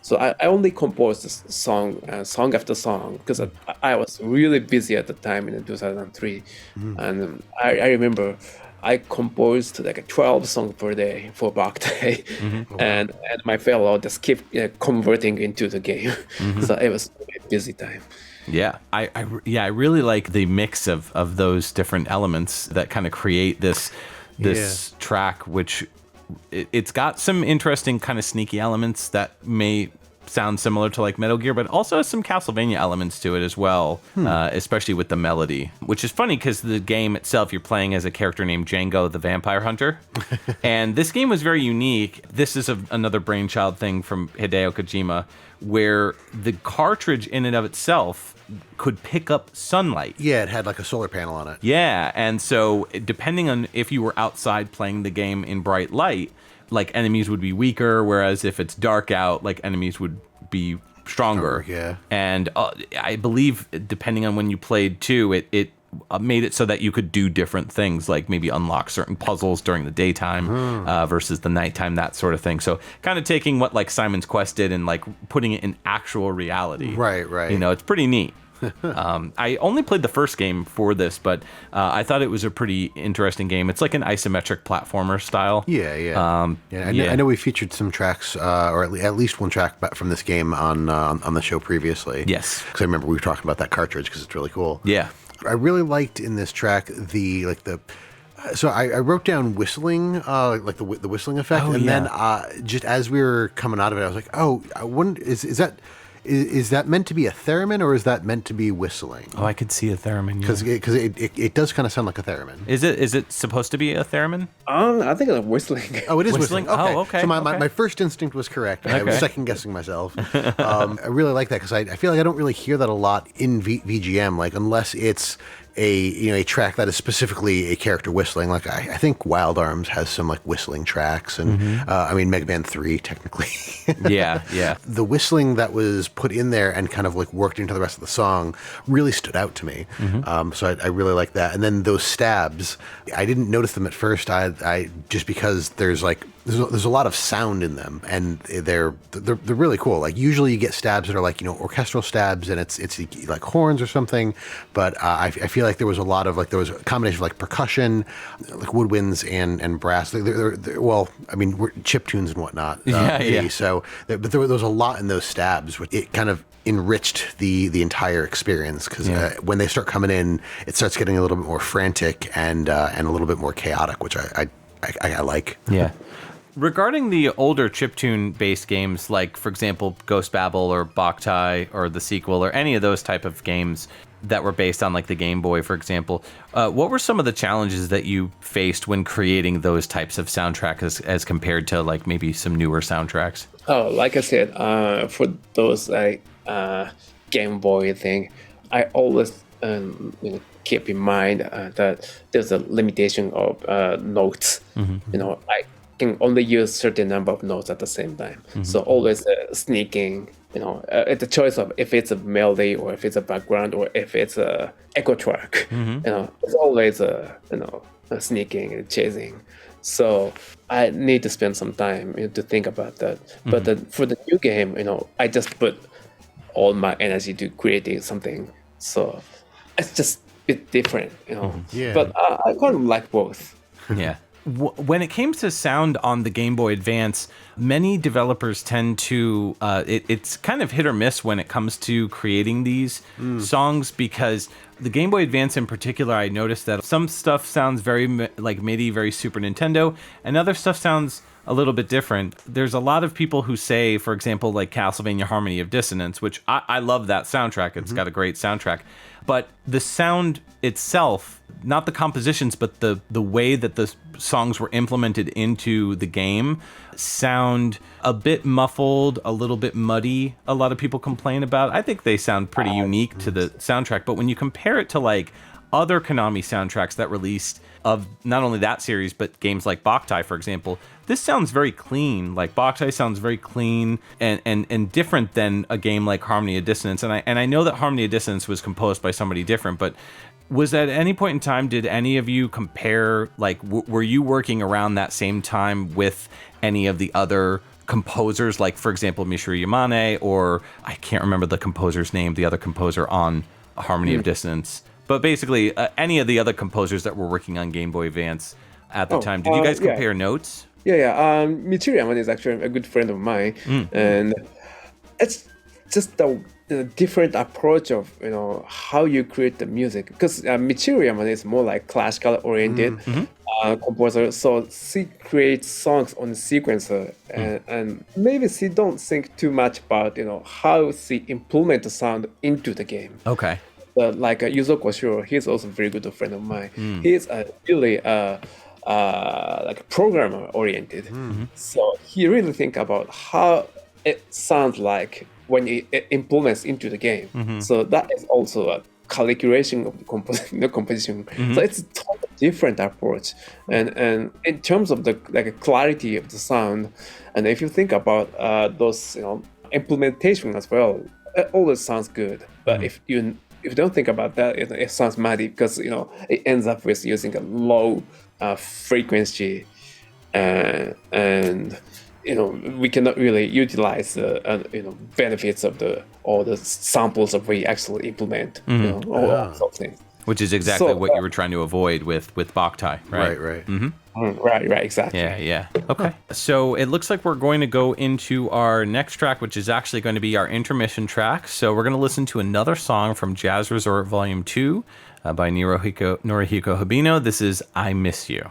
So I only composed this song after song because I was really busy at the time in 2003. And I remember I composed like 12 songs per day for Boktai. And my fellow just kept converting into the game. So it was a busy time. Yeah, I really like the mix of those different elements that kind of create this track, which it's got some interesting kind of sneaky elements that may sound similar to like Metal Gear, but also has some Castlevania elements to it as well, especially with the melody, which is funny because the game itself, you're playing as a character named Django the Vampire Hunter. And this game was very unique. This is another brainchild thing from Hideo Kojima, where the cartridge in and of itself could pick up sunlight. Yeah, it had like a solar panel on it. Yeah, and so depending on if you were outside playing the game in bright light, like enemies would be weaker, whereas if it's dark out, like enemies would be stronger. Yeah. And I believe depending on when you played too, it made it so that you could do different things, like maybe unlock certain puzzles during the daytime versus the nighttime, that sort of thing. So kind of taking what like Simon's Quest did and like putting it in actual reality. Right. It's pretty neat. I only played the first game for this, but I thought it was a pretty interesting game. It's like an isometric platformer style. I know we featured some tracks, or at least one track from this game on the show previously. Yes, because I remember we were talking about that cartridge because it's really cool. Yeah, I really liked in this track So I wrote down whistling, like the whistling effect, then just as we were coming out of it, I was like, oh, I wonder, is that meant to be a theremin or is that meant to be whistling? Oh, I could see a theremin. Because it does kind of sound like a theremin. Is it supposed to be a theremin? I think it's whistling. Oh, it is whistling. Okay. Oh, okay. So my first instinct was correct. I was second guessing myself. I really like that because I feel like I don't really hear that a lot in VGM, like unless it's a track that is specifically a character whistling. Like I think Wild Arms has some like whistling tracks, and Mega Man 3 technically. yeah. The whistling that was put in there and kind of like worked into the rest of the song really stood out to me. So I really like that. And then those stabs, I didn't notice them at first. I just because there's a lot of sound in them, and they're really cool. Like usually you get stabs that are like orchestral stabs, and it's like horns or something. But I feel like there was a combination of like percussion, like woodwinds and brass. We're chiptunes and whatnot. So, but there was a lot in those stabs, which it kind of enriched the entire experience because when they start coming in, it starts getting a little bit more frantic and a little bit more chaotic, which I like. Yeah. Regarding the older chiptune-based games, like, for example, Ghost Babel or Boktai or the sequel or any of those type of games that were based on, like, the Game Boy, for example, what were some of the challenges that you faced when creating those types of soundtracks as compared to, like, maybe some newer soundtracks? Oh, like I said, for those Game Boy thing, I always keep in mind that there's a limitation of notes. I can only use certain number of notes at the same time. So always sneaking, it's a choice of if it's a melody or if it's a background or if it's a echo track. It's always sneaking and chasing. So I need to spend some time to think about that. But for the new game, I just put all my energy to creating something. So it's just a bit different, Yeah. But I kind of like both. Yeah. When it came to sound on the Game Boy Advance, many developers tend to, it's kind of hit or miss when it comes to creating these songs, because the Game Boy Advance in particular, I noticed that some stuff sounds very like MIDI, very Super Nintendo, and other stuff sounds a little bit different. There's a lot of people who say, for example, like Castlevania Harmony of Dissonance, which I love that soundtrack. It's got a great soundtrack. But the sound itself, not the compositions, but the way that the songs were implemented into the game sound a bit muffled, a little bit muddy. A lot of people complain about. I think they sound pretty unique to the soundtrack. But when you compare it to like other Konami soundtracks that released of not only that series, but games like Boktai, for example, this sounds very clean. Like Boktai sounds very clean and different than a game like Harmony of Dissonance. And I know that Harmony of Dissonance was composed by somebody different, but was at any point in time, did any of you compare, like, were you working around that same time with any of the other composers, like, for example, Mishiro Yamane, or I can't remember the composer's name, the other composer on Harmony of Dissonance, but basically any of the other composers that were working on Game Boy Advance at the time? Did you guys compare notes? Yeah. Mitsuru Yamane is actually a good friend of mine, and it's just the different approach of how you create the music, because Mitsuru Yamane is more like classical oriented composer, so she creates songs on sequencer, and maybe she don't think too much about how she implement the sound into the game. Okay. Like Yuzo Koshiro, he's also a very good friend of mine. He's really like programmer oriented, so he really think about how it sounds like when it implements into the game. So that is also a calculation of the composition. So it's a totally different approach, and in terms of the clarity of the sound, and if you think about those implementation as well, it always sounds good. But if you don't think about that, it sounds muddy, because it ends up with using a low frequency, and we cannot really utilize benefits of all the samples that we actually implement, all sorts of things. Which is exactly what you were trying to avoid with Boktai, right? Right. Right, exactly. Yeah. Okay. So it looks like we're going to go into our next track, which is actually going to be our intermission track. So we're going to listen to another song from Jazz Resort Volume 2 by Norihiko Hibino. This is I Miss You.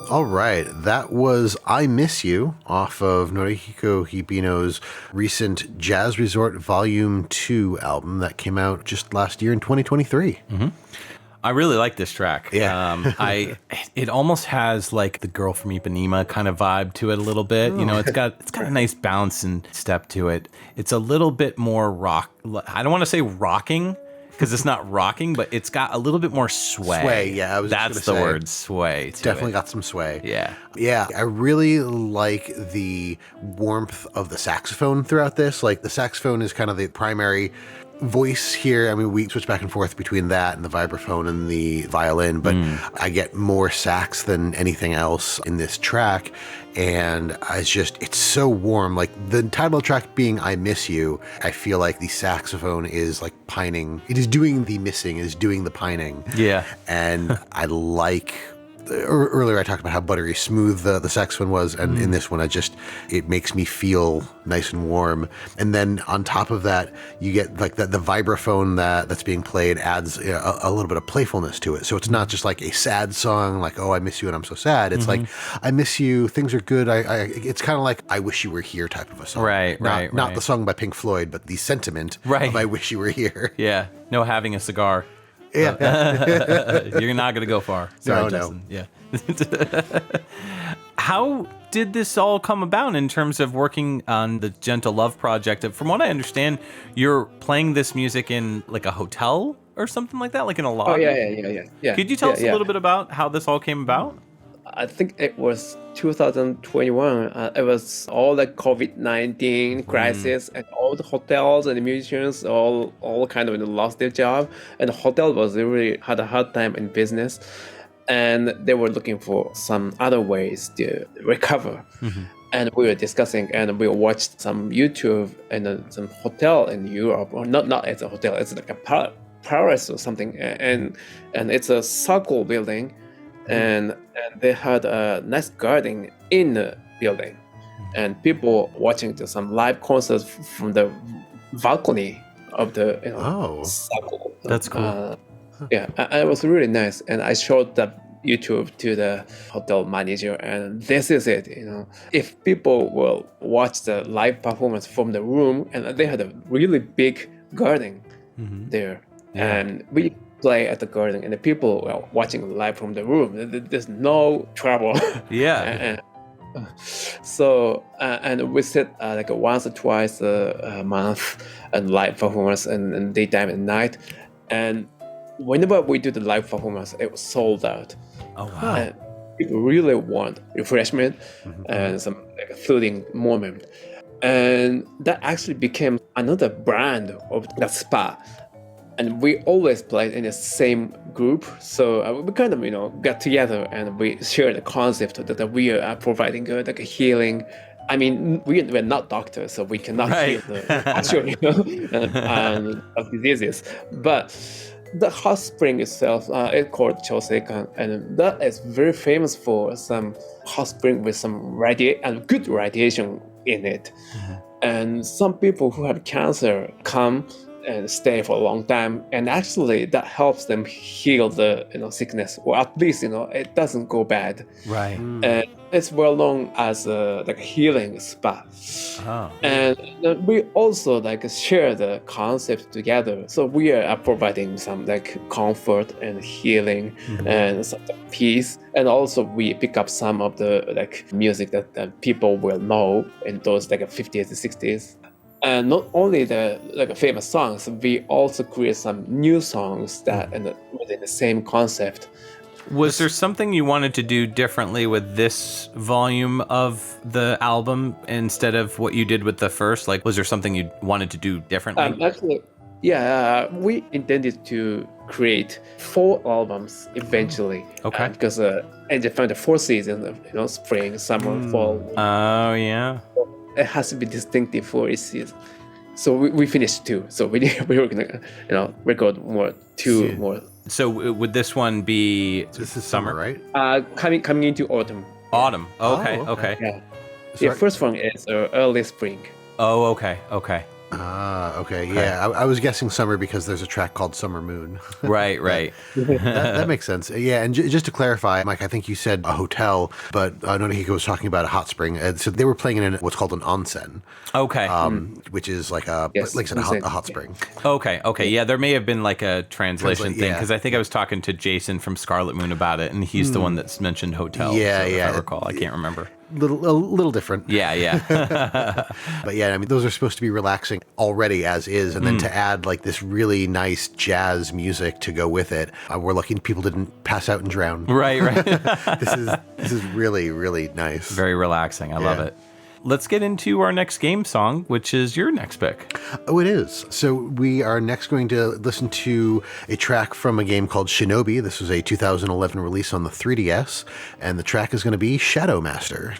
All right, that was I Miss You off of Norihiko Hibino's recent Jazz Resort Volume 2 album that came out just last year in 2023. Mm-hmm. I really like this track. Yeah. It almost has like the Girl from Ipanema kind of vibe to it a little bit. You know, it's got a nice bounce and step to it. It's a little bit more rock. I don't want to say rocking, because it's not rocking, but it's got a little bit more sway. Sway, yeah. That's the word, sway. Definitely got some sway. Yeah. Yeah, I really like the warmth of the saxophone throughout this. Like, the saxophone is kind of the primary voice here. I mean, we switch back and forth between that and the vibraphone and the violin, but I get more sax than anything else in this track. And it's so warm. Like, the title track being I Miss You, I feel like the saxophone is like pining. It is doing the missing, it is doing the pining. Yeah. And I like... Earlier I talked about how buttery smooth the saxophone was, and in this one it makes me feel nice and warm. And then on top of that, you get like the vibraphone that's being played adds a little bit of playfulness to it. So it's not just like a sad song, like, oh, I miss you and I'm so sad. It's like, I miss you, things are good. It's kind of like I Wish You Were Here type of a song. Right. Not the song by Pink Floyd, but the sentiment of I Wish You Were Here. Yeah. No having a cigar. Yeah. You're not going to go far. Sorry, Justin. Yeah. How did this all come about in terms of working on the Gentle Love project? From what I understand, you're playing this music in like a hotel or something like that, like in a Oh lobby? yeah. Could you tell us a little bit about how this all came about? I think it was 2021. It was all the COVID-19 crisis, and all the hotels and the musicians all kind of lost their job, and the hotel was really had a hard time in business, and they were looking for some other ways to recover. And we were discussing, and we watched some YouTube and some hotel in Europe, or not as a hotel, it's like a Paris or something, and it's a circle building. And they had a nice garden in the building, and people watching some live concerts from the balcony of the circle. That's cool. It was really nice, and I showed that YouTube to the hotel manager, and this is it. If people will watch the live performance from the room, and they had a really big garden there, and we play at the garden, and the people were watching live from the room. There's no trouble. Yeah. So and we sit like once or twice a month, and live performance and daytime and night, and whenever we do the live performance, it was sold out. Oh wow! And people really want refreshment and some like a soothing moment, and that actually became another brand of the spa. And we always played in the same group, so we kind of got together, and we shared the concept that we are providing like a healing. I mean, we're not doctors, so we cannot heal the actual of diseases. But the hot spring itself, it's called Choseikan, and that is very famous for some hot spring with some good radiation in it. And some people who have cancer come and stay for a long time, and actually that helps them heal the sickness, or at least it doesn't go bad. Right. And it's well known as a healing spa. And we also share the concept together, so we are providing some comfort and healing and some peace, and also we pick up some of the music that people will know in those 50s and 60s. And not only the famous songs, we also create some new songs that within the same concept. Was there something you wanted to do differently with this volume of the album instead of what you did with the first? Was there something you wanted to do differently? Actually, we intended to create 4 albums eventually. Okay. Because in Japan, the 4 seasons, spring, summer, fall. Oh yeah. It has to be distinctive for each season. So we finished 2. So we were gonna record two more. So would this one be This is summer, right? Coming into autumn. Autumn. Okay. Oh, okay. Yeah. So The first one is early spring. Oh, okay. Okay. Yeah, I was guessing summer because there's a track called Summer Moon. Right. That makes sense. Yeah, and just to clarify, Mike, I think you said a hotel, but Norihiko was talking about a hot spring. And so they were playing in what's called an onsen. Okay. Which is like a hot spring. Okay. Yeah, there may have been a translation thing, because I think I was talking to Jason from Scarlet Moon about it, and he's the one that's mentioned hotel. Yeah. If I recall. I can't remember. A little different. Yeah. But yeah, I mean, those are supposed to be relaxing already as is, and then to add this really nice jazz music to go with it, we're lucky people didn't pass out and drown. Right. This is really, really nice. Very relaxing. I love it. Let's get into our next game song, which is your next pick. Oh, it is. So we are next going to listen to a track from a game called Shinobi. This was a 2011 release on the 3DS, and the track is going to be Shadow Master.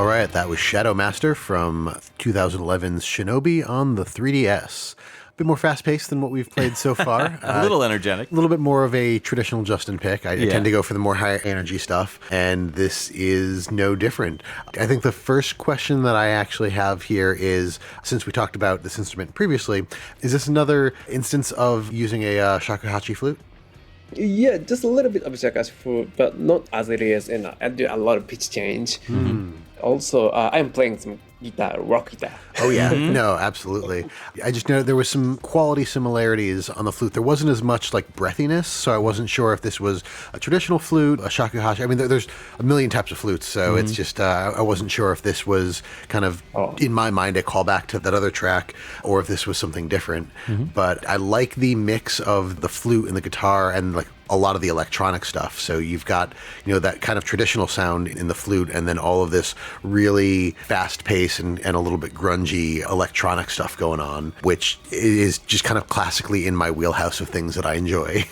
All right, that was Shadow Master from 2011's Shinobi on the 3DS. A bit more fast-paced than what we've played so far. A little energetic. A little bit more of a traditional Justin pick. I tend to go for the more high-energy stuff, and this is no different. I think the first question that I actually have here is, since we talked about this instrument previously, is this another instance of using a shakuhachi flute? Yeah, just a little bit of shakuhachi flute, but not as it is, and I do a lot of pitch change. Also, I'm playing some guitar, rock guitar. Oh, yeah. No, absolutely. I just know there was some quality similarities on the flute. There wasn't as much like breathiness, so I wasn't sure if this was a traditional flute, a shakuhachi. I mean, there's a million types of flutes, so it's just, I wasn't sure if this was kind of, in my mind, a callback to that other track, or if this was something different. But I like the mix of the flute and the guitar and like a lot of the electronic stuff. So you've got, that kind of traditional sound in the flute, and then all of this really fast pace and a little bit grungy electronic stuff going on, which is just kind of classically in my wheelhouse of things that I enjoy.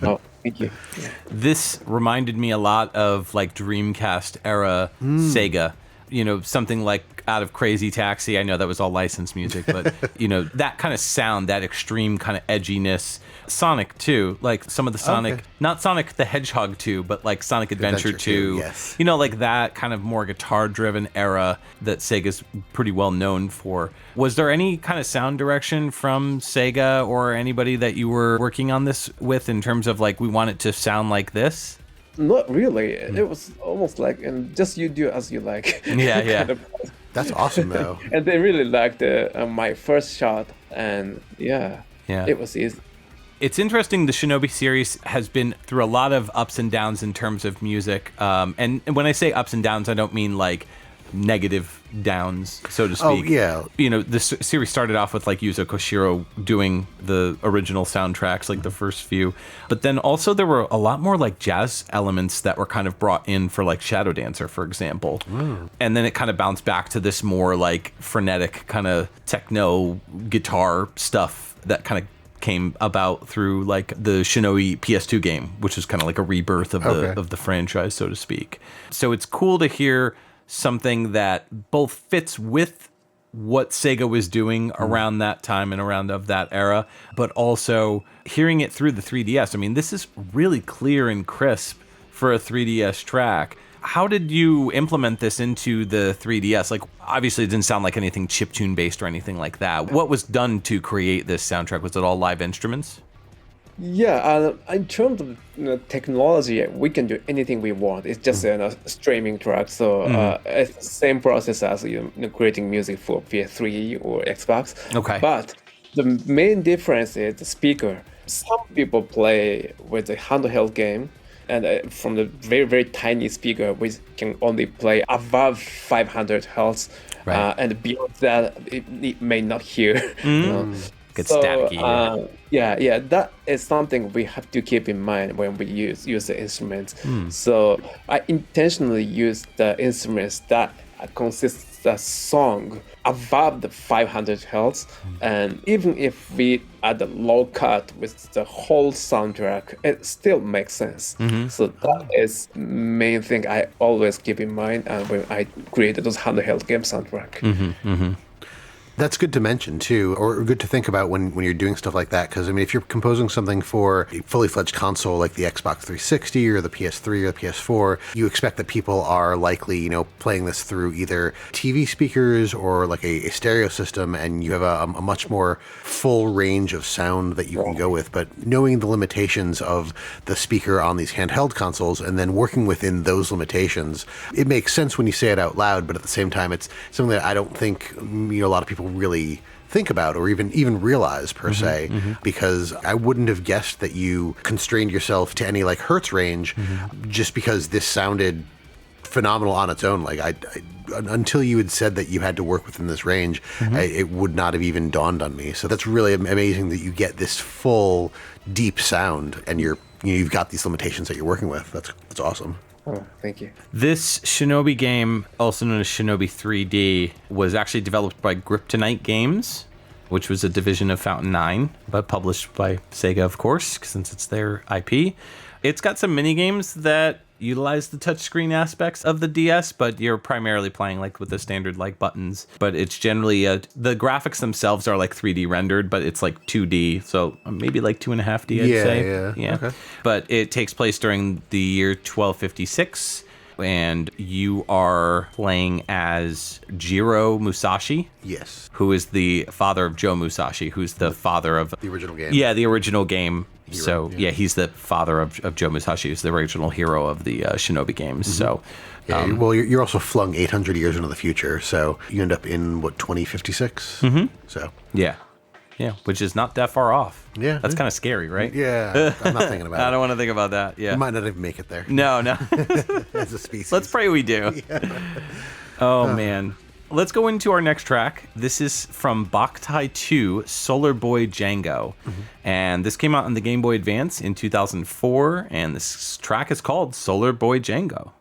Oh, thank you. Yeah. This reminded me a lot of like Dreamcast era Sega. Something like out of Crazy Taxi. I know that was all licensed music, but that kind of sound, that extreme kind of edginess. Sonic 2, like some of the Sonic, not Sonic the Hedgehog 2, but like Sonic Adventure 2. Yes. Like that kind of more guitar-driven era that Sega's pretty well known for. Was there any kind of sound direction from Sega or anybody that you were working on this with in terms of like, we want it to sound like this? Not really. It was almost like, and just you do as you like. Yeah. kind of. That's awesome, though. And they really liked my first shot, and it was easy. It's interesting. The Shinobi series has been through a lot of ups and downs in terms of music. And when I say ups and downs, I don't mean like negative downs, so to speak. Oh, yeah. The series started off with like Yuzo Koshiro doing the original soundtracks, like the first few. But then also there were a lot more like jazz elements that were kind of brought in for like Shadow Dancer, for example. And then it kind of bounced back to this more like frenetic kind of techno guitar stuff that kind of came about through like the Shinobi PS2 game, which is kind of like a rebirth of the franchise, so to speak. So it's cool to hear something that both fits with what Sega was doing around that time and around of that era, but also hearing it through the 3DS. I mean, this is really clear and crisp for a 3DS track. How did you implement this into the 3DS? Like, obviously it didn't sound like anything chiptune based or anything like that. What was done to create this soundtrack? Was it all live instruments? Yeah, in terms of technology, we can do anything we want. It's just a streaming track, so it's the same process as creating music for PS3 or Xbox. Okay. But the main difference is the speaker. Some people play with a handheld game, and from the very, very tiny speaker, which can only play above 500 hertz, and beyond that, it may not hear. Get staticky. That is something we have to keep in mind when we use the instruments. So I intentionally use the instruments that consist the song above the 500 hertz, and even if we add a low cut with the whole soundtrack, it still makes sense. So that is main thing I always keep in mind when I created those handheld game soundtrack. That's good to mention, too, or good to think about when you're doing stuff like that. Because, I mean, if you're composing something for a fully fledged console like the Xbox 360 or the PS3 or the PS4, you expect that people are likely, playing this through either TV speakers or like a stereo system, and you have a much more full range of sound that you can go with. But knowing the limitations of the speaker on these handheld consoles and then working within those limitations, it makes sense when you say it out loud, but at the same time, it's something that I don't think, a lot of people really think about or even realize per se, because I wouldn't have guessed that you constrained yourself to any like hertz range just because this sounded phenomenal on its own. Like I until you had said that you had to work within this range, it would not have even dawned on me. So that's really amazing that you get this full deep sound and you've got these limitations that you're working with. That's awesome. Oh, thank you. This Shinobi game, also known as Shinobi 3D, was actually developed by Kryptonite Games, which was a division of Fountain 9, but published by Sega, of course, since it's their IP. It's got some mini games that utilize the touchscreen aspects of the DS, but you're primarily playing like with the standard like buttons. But it's generally the graphics themselves are like 3D rendered, but it's like 2D, so maybe like 2.5D, I'd say. Yeah. Okay. But it takes place during the year 1256. And you are playing as Jiro Musashi. Yes. Who is the father of Joe Musashi, who's the father of... The original game. Yeah, the original game. Hero, so, yeah, he's the father of Joe Musashi, who's the original hero of the Shinobi games. So... Yeah, well, you're also flung 800 years into the future, so you end up in, 2056? So... Yeah. Yeah, which is not that far off. Yeah. That's kind of scary, right? Yeah, I'm not thinking about it. I don't want to think about that, yeah. You might not even make it there. No. As a species. Let's pray we do. Yeah. Oh, man. Let's go into our next track. This is from Boktai 2, Solar Boy Django. And this came out on the Game Boy Advance in 2004, and this track is called Solar Boy Django.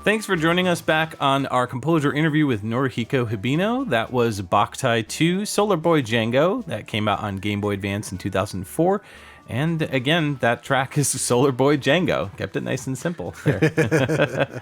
Thanks for joining us back on our composer interview with Norihiko Hibino. That was Boktai 2 Solar Boy Django. That came out on Game Boy Advance in 2004. And again, that track is Solar Boy Django. Kept it nice and simple there.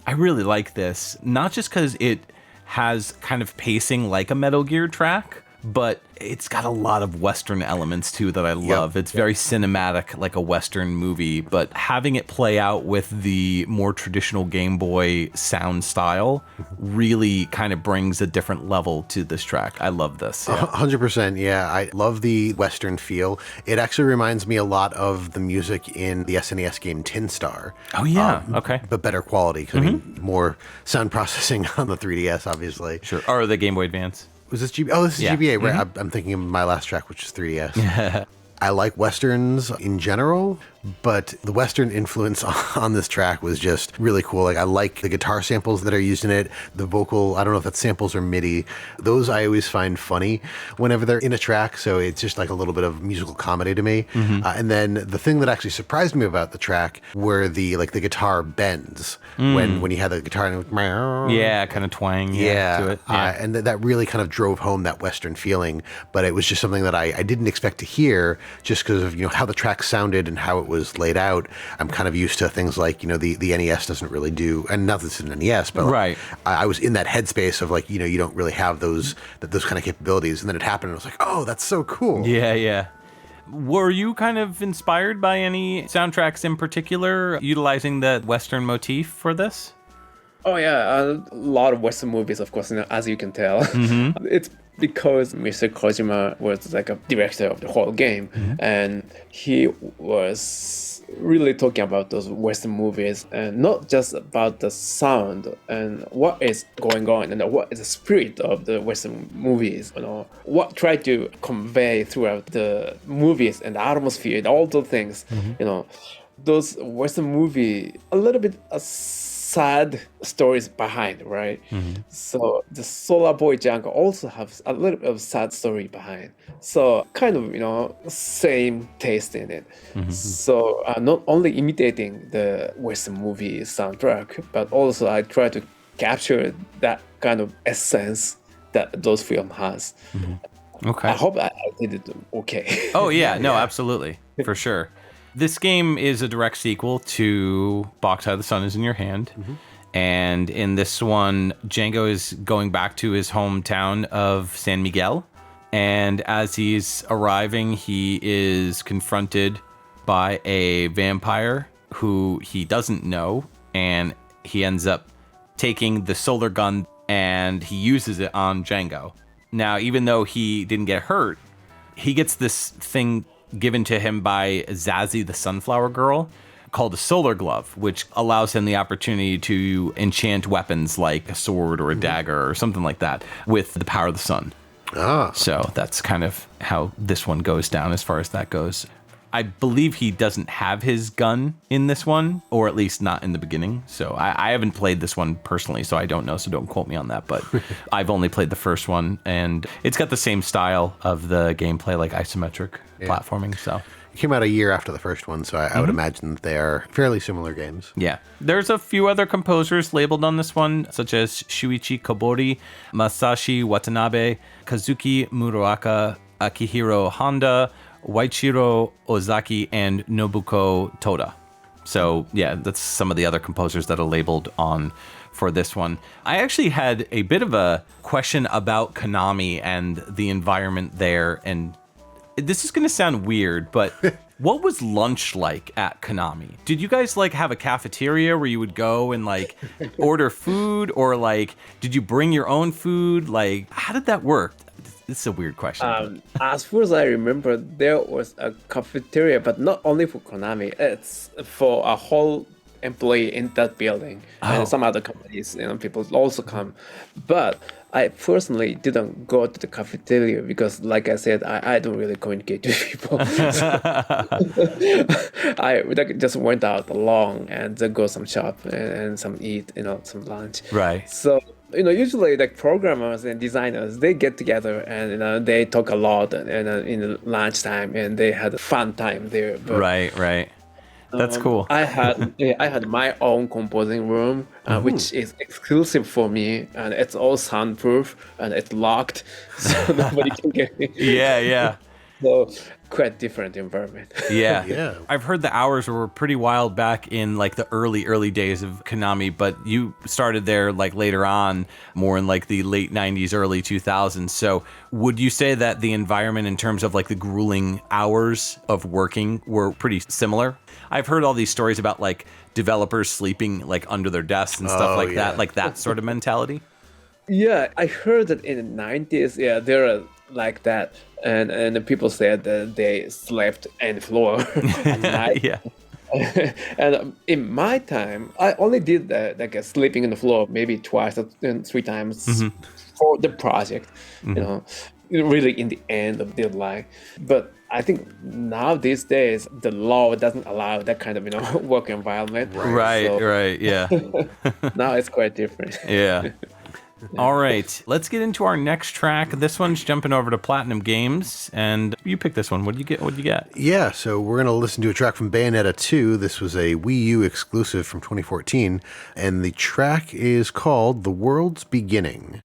I really like this, not just because it has kind of pacing like a Metal Gear track, but it's got a lot of Western elements too that I love. It's very cinematic, like a Western movie, but having it play out with the more traditional Game Boy sound style really kind of brings a different level to this track. I love this. 100%. Yeah, I love the Western feel. It actually reminds me a lot of the music in the SNES game Tin Star. Oh, yeah. Okay. But better quality. I mean, more sound processing on the 3DS, obviously. Sure. Or the Game Boy Advance. Was this GBA? Oh, this is GBA, right? I'm thinking of my last track, which is 3DS. I like Westerns in general, but the Western influence on this track was just really cool. Like, I like the guitar samples that are used in it, the vocal, I don't know if that's samples or MIDI. Those I always find funny whenever they're in a track, so it's just like a little bit of musical comedy to me. And then the thing that actually surprised me about the track were the guitar bends when you had the guitar and it was, kind of twang to it. And that really kind of drove home that Western feeling, but it was just something that I didn't expect to hear just because of how the track sounded and how it was laid out. I'm kind of used to things like the NES doesn't really do, and not that it's an NES, but right. I was in that headspace of you don't really have those kind of capabilities, and then it happened and I was like, oh, that's so cool. Yeah. Were you kind of inspired by any soundtracks in particular, utilizing the Western motif for this? Oh yeah, a lot of Western movies, of course, as you can tell. It's because Mr. Kojima was like a director of the whole game, and he was really talking about those Western movies, and not just about the sound and what is going on and what is the spirit of the Western movies, what try to convey throughout the movies and the atmosphere and all those things, those Western movie a little bit sad stories behind, right? So the Solar Boy Jungle also has a little bit of sad story behind. So kind of, same taste in it. So not only imitating the Western movie soundtrack, but also I try to capture that kind of essence that those film has. Okay. I hope I did it okay. Oh yeah, no, absolutely, for sure. This game is a direct sequel to Box How the Sun Is in Your Hand. And in this one, Django is going back to his hometown of San Miguel. And as he's arriving, he is confronted by a vampire who he doesn't know. And he ends up taking the solar gun and he uses it on Django. Now, even though he didn't get hurt, he gets this thing given to him by Zazie, the sunflower girl, called a solar glove, which allows him the opportunity to enchant weapons like a sword or a dagger or something like that with the power of the sun. So that's kind of how this one goes down as far as that goes. I believe he doesn't have his gun in this one, or at least not in the beginning. So I haven't played this one personally, so I don't know, so don't quote me on that. But I've only played the first one, and it's got the same style of the gameplay, like isometric platforming. So it came out a year after the first one, so I would imagine that they are fairly similar games. Yeah. There's a few other composers labeled on this one, such as Shuichi Kobori, Masashi Watanabe, Kazuki Muraoka, Akihiro Honda, Waichiro Ozaki, and Nobuko Toda. So yeah, that's some of the other composers that are labeled on for this one. I actually had a bit of a question about Konami and the environment there, and this is going to sound weird, but what was lunch like at Konami? Did you guys have a cafeteria where you would go and order food, or did you bring your own food? How did that work? This is a weird question. As far as I remember, there was a cafeteria, but not only for Konami. It's for a whole employee in that building, and some other companies, people also come. But I personally didn't go to the cafeteria because, like I said, I don't really communicate with people. I just went out alone and go some shop and some eat, some lunch. Right. So usually programmers and designers, they get together and they talk a lot and in lunchtime, and they had a fun time there. But, right. That's cool. I had my own composing room, which is exclusive for me, and it's all soundproof and it's locked, so nobody can get in. Yeah. So quite different environment. Yeah. I've heard the hours were pretty wild back in the early days of Konami, but you started there later on, more in the late 90s, early 2000s. So would you say that the environment in terms of the grueling hours of working were pretty similar? I've heard all these stories about developers sleeping under their desks and stuff that, that sort of mentality. Yeah, I heard that in the 90s, there are like that, and the people said that they slept on the floor at night. Yeah. And in my time, I only did that, sleeping on the floor maybe twice or 3 times for the project, really in the end of the line. But I think now these days, the law doesn't allow that kind of, work environment. Right, yeah. Now it's quite different. Yeah. All right, let's get into our next track. This one's jumping over to Platinum Games, and you picked this one. What'd you get? Yeah, so we're going to listen to a track from Bayonetta 2. This was a Wii U exclusive from 2014, and the track is called The World's Beginning.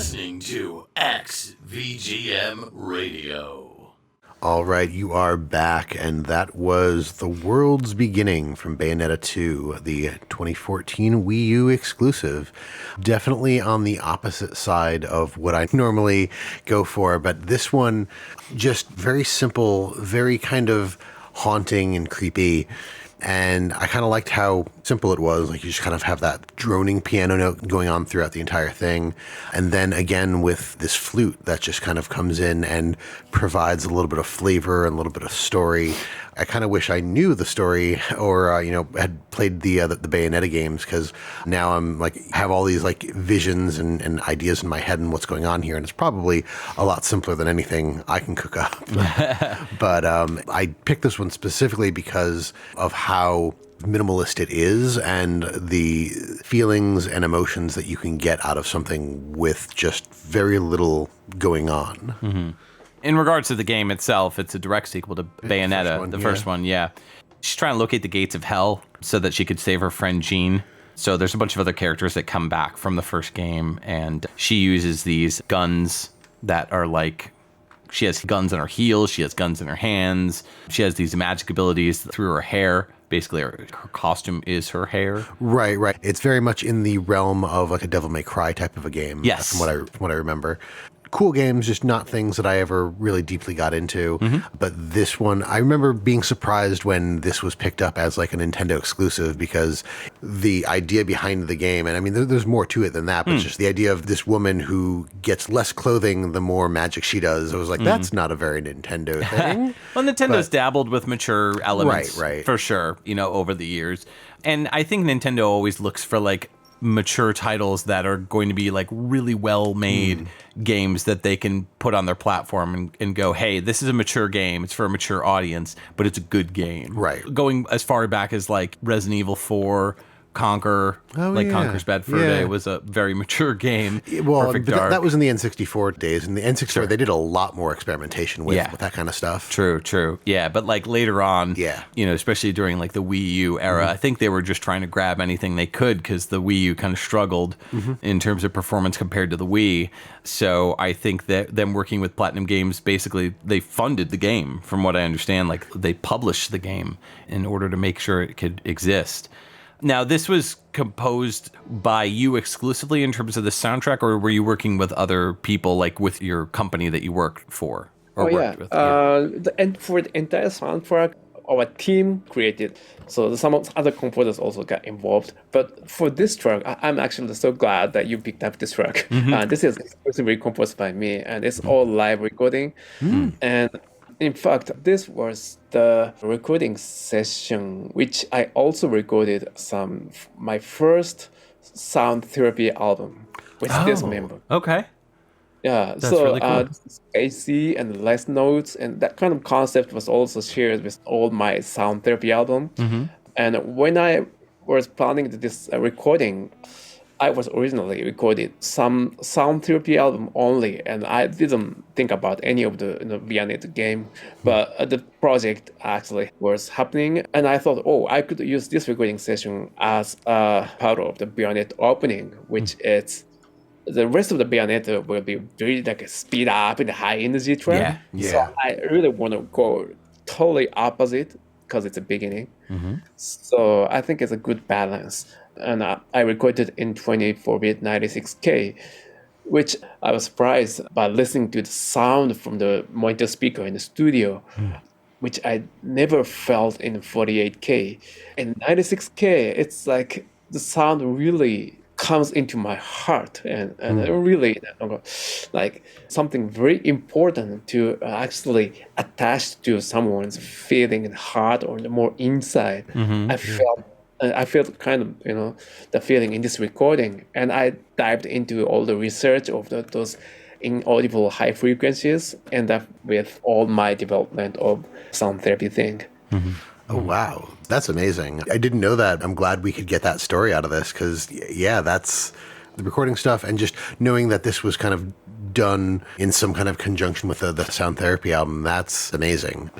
listening to XVGM Radio. All right, you are back, and that was The World's Beginning from Bayonetta 2, the 2014 Wii U exclusive. Definitely on the opposite side of what I normally go for, but this one just very simple, very kind of haunting and creepy. And I kind of liked how simple it was. Like, you just kind of have that droning piano note going on throughout the entire thing. And then again with this flute that just kind of comes in and provides a little bit of flavor and a little bit of story. I kind of wish I knew the story or, had played the Bayonetta games, because now I'm like, have all these like visions and ideas in my head and what's going on here. And it's probably a lot simpler than anything I can cook up. But I picked this one specifically because of how minimalist it is and the feelings and emotions that you can get out of something with just very little going on. Mm-hmm. In regards to the game itself, it's a direct sequel to Bayonetta, the first one, yeah. She's trying to locate the gates of hell so that she could save her friend Jean. So there's a bunch of other characters that come back from the first game, and she uses these guns that are like, she has guns in her heels, she has guns in her hands, she has these magic abilities through her hair. Basically, her costume is her hair. Right. It's very much in the realm of like a Devil May Cry type of a game. Yes. From what I remember. Cool games, just not things that I ever really deeply got into. Mm-hmm. But this one, I remember being surprised when this was picked up as like a Nintendo exclusive, because the idea behind the game, and I mean, there's more to it than that, but just the idea of this woman who gets less clothing the more magic she does. I was like, that's not a very Nintendo thing. Well, Nintendo's dabbled with mature elements, right. For sure, over the years. And I think Nintendo always looks for like mature titles that are going to be like really well made games that they can put on their platform and go, hey, this is a mature game, it's for a mature audience, but it's a good game. Right. Going as far back as like Resident Evil 4, Conquer, Conquer's Bad Fur Day was a very mature game. Well, Perfect but Dark. that was in the N64 days. In the N64, they did a lot more experimentation with that kind of stuff. True. Yeah, but like later on, Yeah. Especially during like the Wii U era, I think they were just trying to grab anything they could because the Wii U kind of struggled in terms of performance compared to the Wii. So I think that them working with Platinum Games, basically they funded the game, from what I understand. Like they published the game in order to make sure it could exist. Now, this was composed by you exclusively in terms of the soundtrack, or were you working with other people, like with your company that you worked for? Or worked with? And for the entire soundtrack, our team created. So some of the other composers also got involved. But for this track, I'm actually so glad that you picked up this track. This is exclusively composed by me, and it's all live recording. And in fact, this was the recording session which I also recorded my first sound therapy album with this member. Okay. Yeah, That's really cool. AC and less notes, and that kind of concept was also shared with all my sound therapy album. And when I was planning this recording, I was originally recorded some sound therapy album only, and I didn't think about any of the Bayonetta game. But the project actually was happening, and I thought, I could use this recording session as a part of the Bayonetta opening, which is the rest of the Bayonetta will be very like a speed up and high energy track. Yeah. So I really want to go totally opposite because it's a beginning. So I think it's a good balance. And I recorded in 24-bit 96K, which I was surprised by listening to the sound from the monitor speaker in the studio, which I never felt in 48K. In 96K, it's like the sound really comes into my heart and really like something very important to actually attach to someone's feeling in heart or the more inside. I felt kind of, the feeling in this recording, and I dived into all the research of those inaudible high frequencies, and that with all my development of sound therapy thing. Oh, wow. That's amazing. I didn't know that. I'm glad we could get that story out of this because, that's the recording stuff, and just knowing that this was kind of done in some kind of conjunction with the sound therapy album. That's amazing.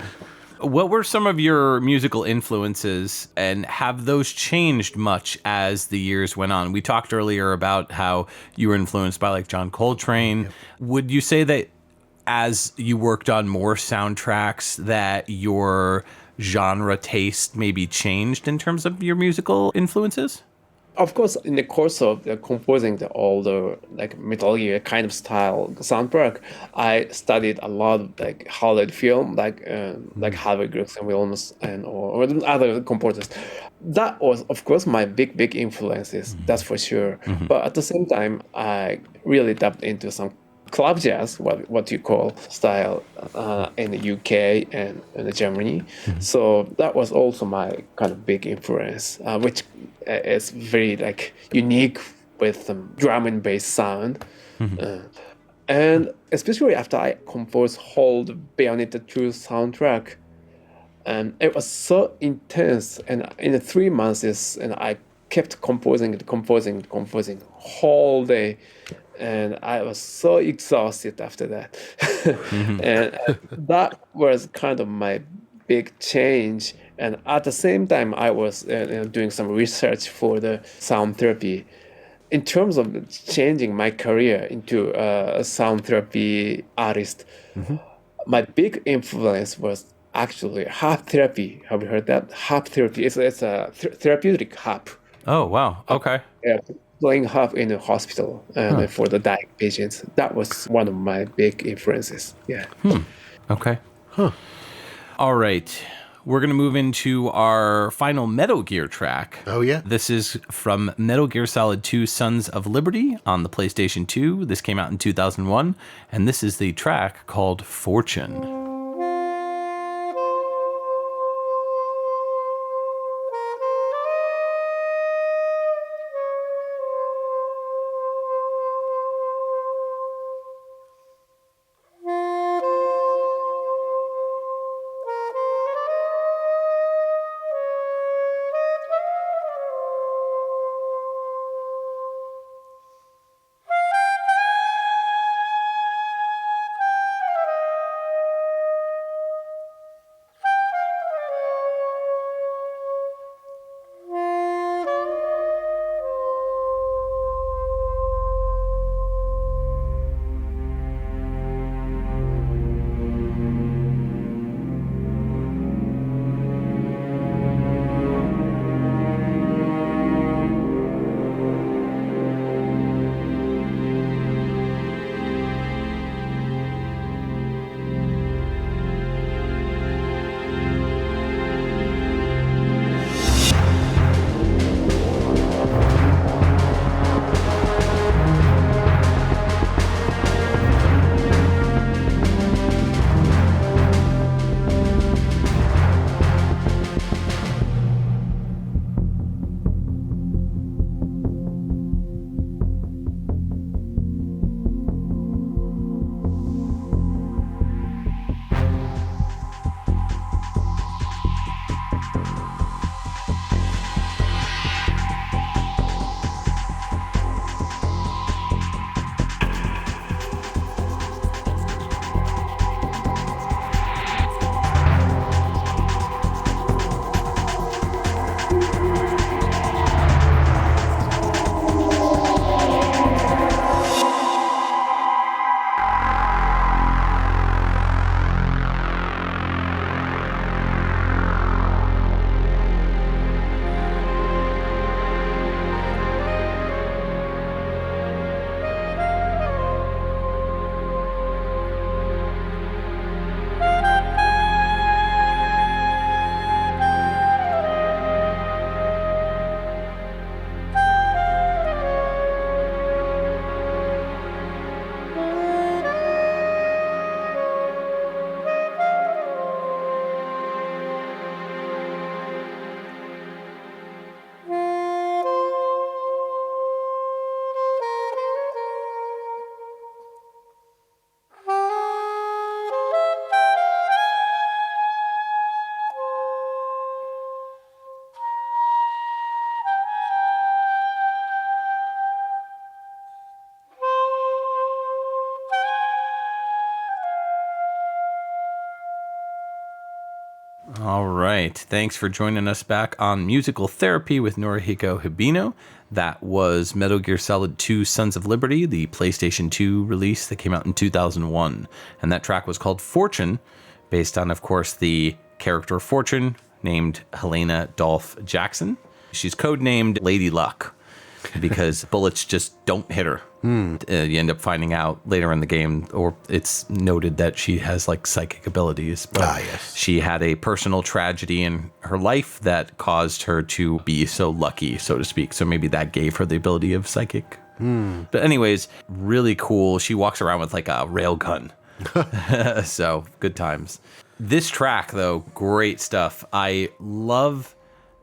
What were some of your musical influences, and have those changed much as the years went on? We talked earlier about how you were influenced by like John Coltrane. Yep. Would you say that as you worked on more soundtracks that your genre taste maybe changed in terms of your musical influences? Of course, in the course of composing all the like Metal Gear kind of style soundtrack, I studied a lot of like Hollywood film, like Harvey Brooks and Williams and or other composers. That was, of course, my big influences. That's for sure. But at the same time, I really tapped into some club jazz, what you call style, in the UK and in Germany. So that was also my kind of big influence, which is very like unique with drum and bass sound. And especially after I composed whole Bayonetta 2 soundtrack, and it was so intense. And in the 3 months, and I kept composing whole day. And I was so exhausted after that. And that was kind of my big change. And at the same time, I was doing some research for the sound therapy. In terms of changing my career into a sound therapy artist, my big influence was actually harp therapy. Have you heard that? Harp therapy. It's a therapeutic harp. Oh, wow. Okay. Yeah. Playing harp in a hospital for the dying patients. That was one of my big influences. Yeah. Okay. All right. We're going to move into our final Metal Gear track. Oh, yeah. This is from Metal Gear Solid 2 Sons of Liberty on the PlayStation 2. This came out in 2001, and this is the track called Fortune. All right. Thanks for joining us back on Musical Therapy with Norihiko Hibino. That was Metal Gear Solid 2 Sons of Liberty, the PlayStation 2 release that came out in 2001. And that track was called Fortune, based on, of course, the character Fortune, named Helena Dolph Jackson. She's codenamed Lady Luck because bullets just don't hit her. You end up finding out later in the game, or it's noted that she has like psychic abilities. But yes. She had a personal tragedy in her life that caused her to be so lucky, so to speak. So maybe that gave her the ability of psychic. But anyways, really cool. She walks around with like a rail gun. So good times. This track, though, great stuff. I love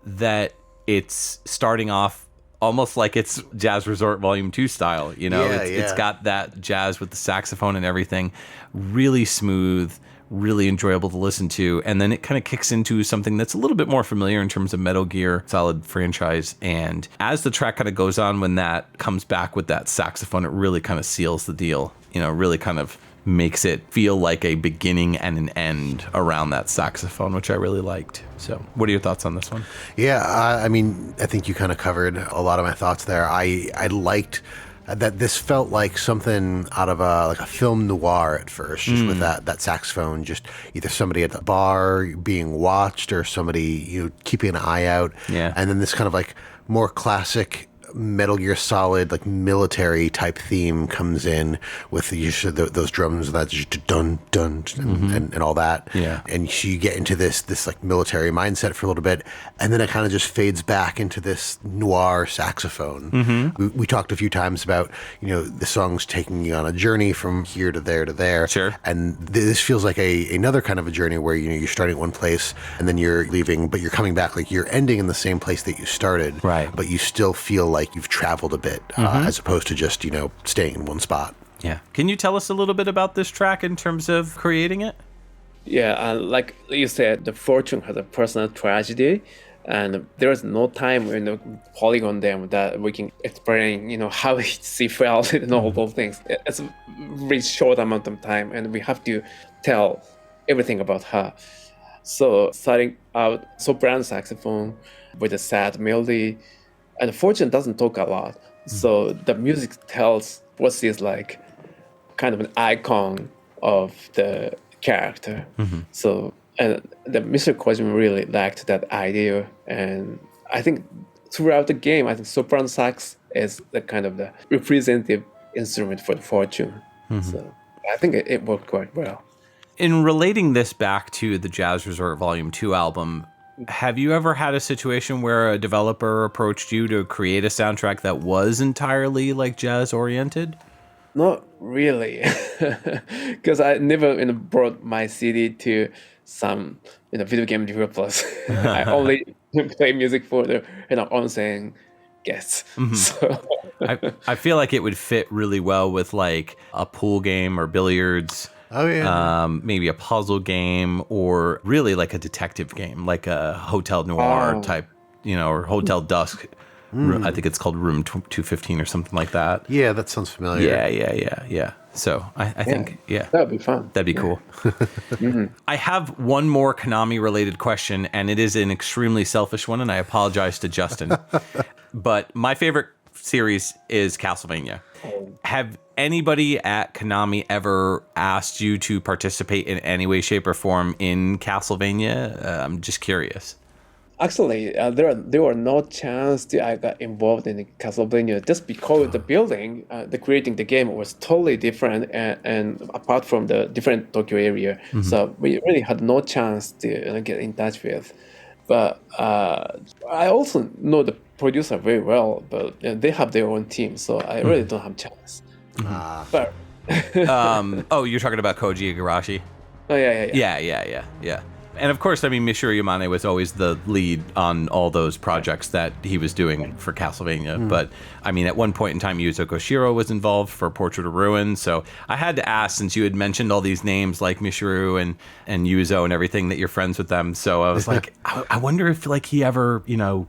that it's starting off almost like it's Jazz Resort Volume 2 style, you know? It's got that jazz with the saxophone and everything. Really smooth, really enjoyable to listen to. And then it kind of kicks into something that's a little bit more familiar in terms of Metal Gear Solid franchise. And as the track kind of goes on, when that comes back with that saxophone, it really kind of seals the deal, you know, really kind of makes it feel like a beginning and an end around that saxophone, which I really liked. So what are your thoughts on this one? Yeah, I mean, I think you kind of covered a lot of my thoughts there. I liked that this felt like something out of a film noir at first, just with that saxophone, just either somebody at the bar being watched or somebody keeping an eye out. Yeah. And then this kind of like more classic Metal Gear Solid, like military type theme comes in with those drums, that just dun dun and all that. Yeah. And you get into this like military mindset for a little bit, and then it kind of just fades back into this noir saxophone. We talked a few times about the songs taking you on a journey from here to there to there. Sure. And this feels like another kind of a journey where you're starting at one place and then you're leaving, but you're coming back, like you're ending in the same place that you started. Right. But you still feel like you've traveled a bit, as opposed to just staying in one spot. Yeah. Can you tell us a little bit about this track in terms of creating it? Yeah, like you said, the Fortune has a personal tragedy, and there is no time in the polygon demo that we can explain, how she felt and all those things. It's a really short amount of time, and we have to tell everything about her. So starting out soprano saxophone with a sad melody, and Fortune doesn't talk a lot, so the music tells what she's like, kind of an icon of the character. So, and the Mr. Kojima really liked that idea, and I think throughout the game, I think soprano sax is the kind of the representative instrument for the Fortune. So I think it worked quite well. In relating this back to the Jazz Resort Volume 2 album, have you ever had a situation where a developer approached you to create a soundtrack that was entirely like jazz oriented? Not really, because I never brought my CD to some video game developers. I only play music for the on-saying guests. So I feel like it would fit really well with like a pool game or billiards. Oh, yeah. Maybe a puzzle game, or really like a detective game, like a Hotel Noir type, or Hotel Dusk. I think it's called Room 215 or something like that. Yeah, that sounds familiar. Yeah. So I think, that would be fun. That'd be cool. I have one more Konami related question, and it is an extremely selfish one, and I apologize to Justin. But my favorite series is Castlevania. Have anybody at Konami ever asked you to participate in any way, shape, or form in Castlevania? I'm just curious. Actually, there were no chance that I got involved in Castlevania just because the building, the creating the game was totally different, and apart from the different Tokyo area, so we really had no chance to get in touch with. But I also know the producer very well, but they have their own team, so I really don't have chance. But oh, you're talking about Koji Igarashi? Oh yeah. And of course, I mean, Michiru Yamane was always the lead on all those projects that he was doing for Castlevania. But I mean, at one point in time, Yuzo Koshiro was involved for Portrait of Ruin. So I had to ask, since you had mentioned all these names like Michiru and Yuzo and everything, that you're friends with them. So I was like, I wonder if like he ever,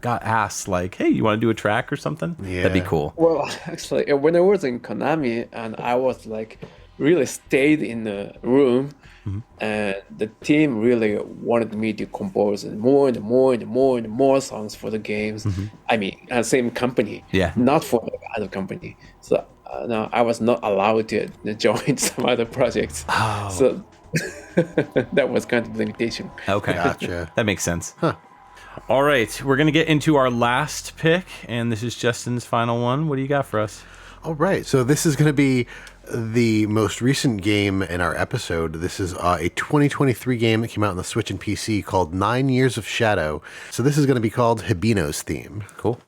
got asked like, hey, you want to do a track or something? Yeah. That'd be cool. Well, actually, when I was in Konami and I was like really stayed in the room, and the team really wanted me to compose more and more and more and more songs for the games. I mean, same company, not for other company. So no, I was not allowed to join some other projects. So that was kind of limitation. Okay. Gotcha. That makes sense. All right. We're going to get into our last pick, and this is Justin's final one. What do you got for us? All right. So this is going to be the most recent game in our episode. This is a 2023 game that came out on the Switch and PC called 9 Years of Shadow. So this is going to be called Hibino's Theme. Cool.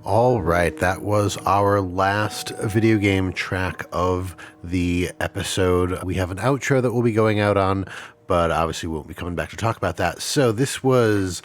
All right, that was our last video game track of the episode. We have an outro that we'll be going out on, but obviously we won't be coming back to talk about that. So this was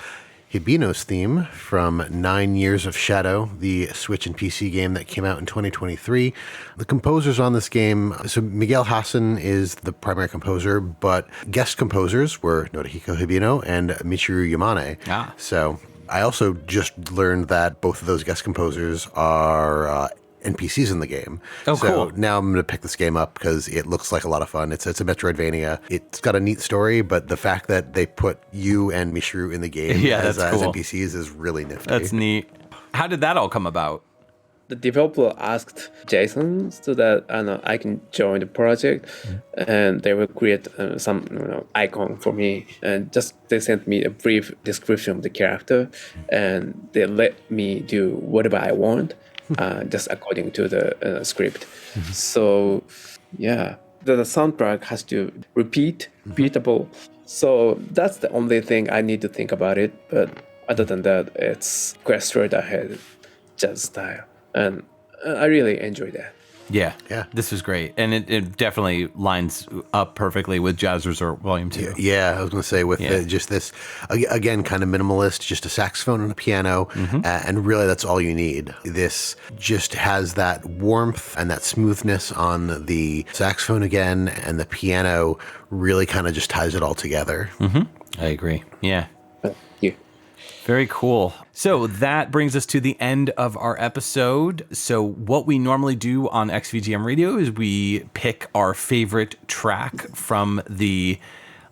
Hibino's theme from 9 Years of Shadow, the Switch and PC game that came out in 2023. The composers on this game, so Miguel Hassan is the primary composer, but guest composers were Norihiko Hibino and Michiru Yamane. So I also just learned that both of those guest composers are NPCs in the game. Oh, so cool. Now I'm going to pick this game up because it looks like a lot of fun. It's a Metroidvania. It's got a neat story, but the fact that they put you and Michiru in the game as NPCs is really nifty. That's neat. How did that all come about? The developer asked Jason so that I can join the project, and they will create some icon for me. And just they sent me a brief description of the character, and they let me do whatever I want, just according to the script. So, yeah, the soundtrack has to repeatable. So that's the only thing I need to think about it. But other than that, it's quite straight ahead, jazz style. And I really enjoy that. Yeah. Yeah. This was great. And it definitely lines up perfectly with Jazz Resort Volume 2. Yeah, I was going to say with just this, again, kind of minimalist, just a saxophone and a piano, and really that's all you need. This just has that warmth and that smoothness on the saxophone again, and the piano really kind of just ties it all together. I agree. Yeah. Yeah. Very cool. So that brings us to the end of our episode. So what we normally do on XVGM Radio is we pick our favorite track from the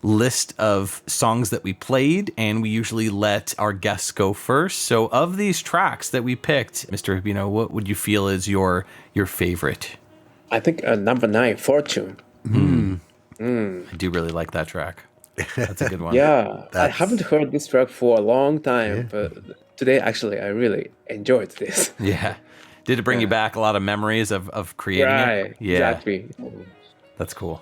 list of songs that we played, and we usually let our guests go first. So of these tracks that we picked, Mr. Hibino, what would you feel is your favorite? I think number 9, Fortune. I do really like that track. That's a good one. Yeah, I haven't heard this track for a long time, but today actually I really enjoyed this. Yeah. Did it bring you back a lot of memories of creating it? Yeah. Exactly. That's cool.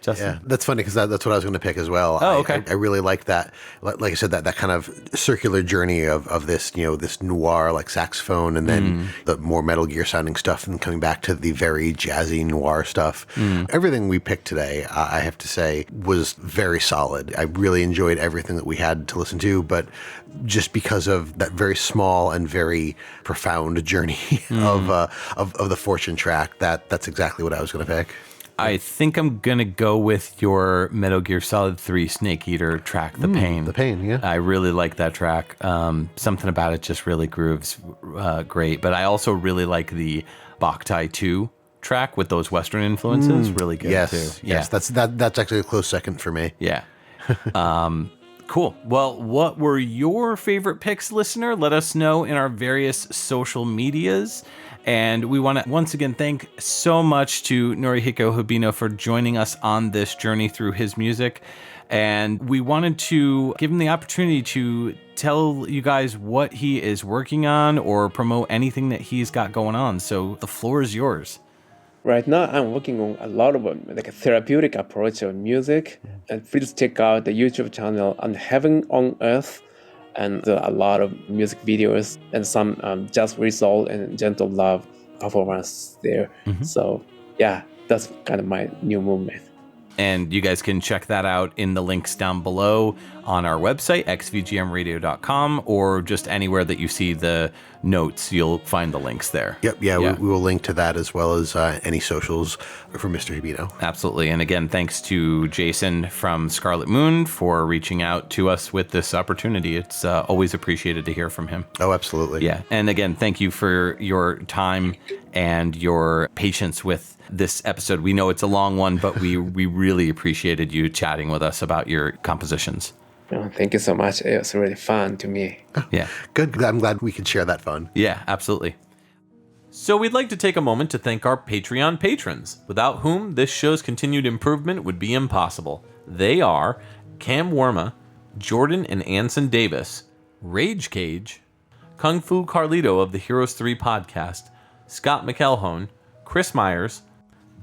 Justin? Yeah, that's funny because that's what I was going to pick as well. Oh, okay. I really like that. Like I said, that kind of circular journey of this, this noir like saxophone, and then the more Metal Gear sounding stuff, and coming back to the very jazzy noir stuff. Everything we picked today, I have to say, was very solid. I really enjoyed everything that we had to listen to, but just because of that very small and very profound journey of the Fortune track, that's exactly what I was going to pick. I think I'm going to go with your Metal Gear Solid 3 Snake Eater track, The Pain. The Pain, yeah. I really like that track. Something about it just really grooves great. But I also really like the Boktai 2 track with those Western influences. Really good, too. Yes, that's actually a close second for me. Yeah. Cool. Well, what were your favorite picks, listener? Let us know in our various social medias. And we want to once again thank so much to Norihiko Hibino for joining us on this journey through his music. And we wanted to give him the opportunity to tell you guys what he is working on or promote anything that he's got going on. So the floor is yours. Right now, I'm working on a lot of like a therapeutic approach of music. And please check out the YouTube channel on Heaven on Earth. And a lot of music videos and some Just Resolve and Gentle Love performance there. So yeah, that's kind of my new movement. And you guys can check that out in the links down below on our website, xvgmradio.com, or just anywhere that you see the notes, you'll find the links there. Yep, yeah. We will link to that as well as any socials for Mr. Hibino. Absolutely. And again, thanks to Jason from Scarlet Moon for reaching out to us with this opportunity. It's always appreciated to hear from him. Oh, absolutely. Yeah. And again, thank you for your time and your patience with this episode. We know it's a long one, but we really appreciated you chatting with us about your compositions. Oh, thank you so much. It was really fun to me. Yeah. Good. I'm glad we could share that fun. Yeah, absolutely. So we'd like to take a moment to thank our Patreon patrons, without whom this show's continued improvement would be impossible. They are Cam Warma, Jordan and Anson Davis, Rage Cage, Kung Fu Carlito of the Heroes 3 podcast, Scott McElhone, Chris Myers,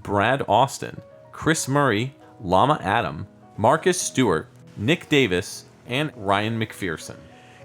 Brad Austin, Chris Murray, Llama Adam, Marcus Stewart, Nick Davis, and Ryan McPherson.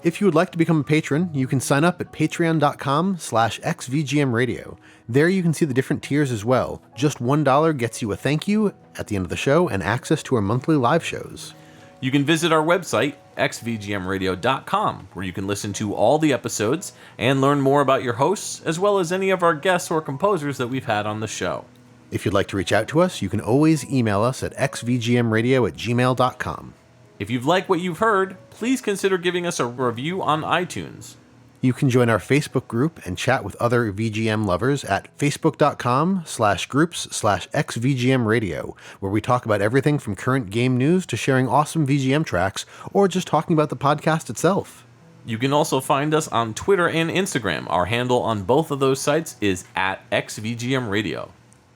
If you would like to become a patron, you can sign up at patreon.com/xvgmradio. There you can see the different tiers as well. Just $1 gets you a thank you at the end of the show and access to our monthly live shows. You can visit our website, xvgmradio.com, where you can listen to all the episodes and learn more about your hosts, as well as any of our guests or composers that we've had on the show. If you'd like to reach out to us, you can always email us at xvgmradio@gmail.com. If you've liked what you've heard, please consider giving us a review on iTunes. You can join our Facebook group and chat with other VGM lovers at facebook.com/groups/xvgmradio, where we talk about everything from current game news to sharing awesome VGM tracks or just talking about the podcast itself. You can also find us on Twitter and Instagram. Our handle on both of those sites is @xvgmradio.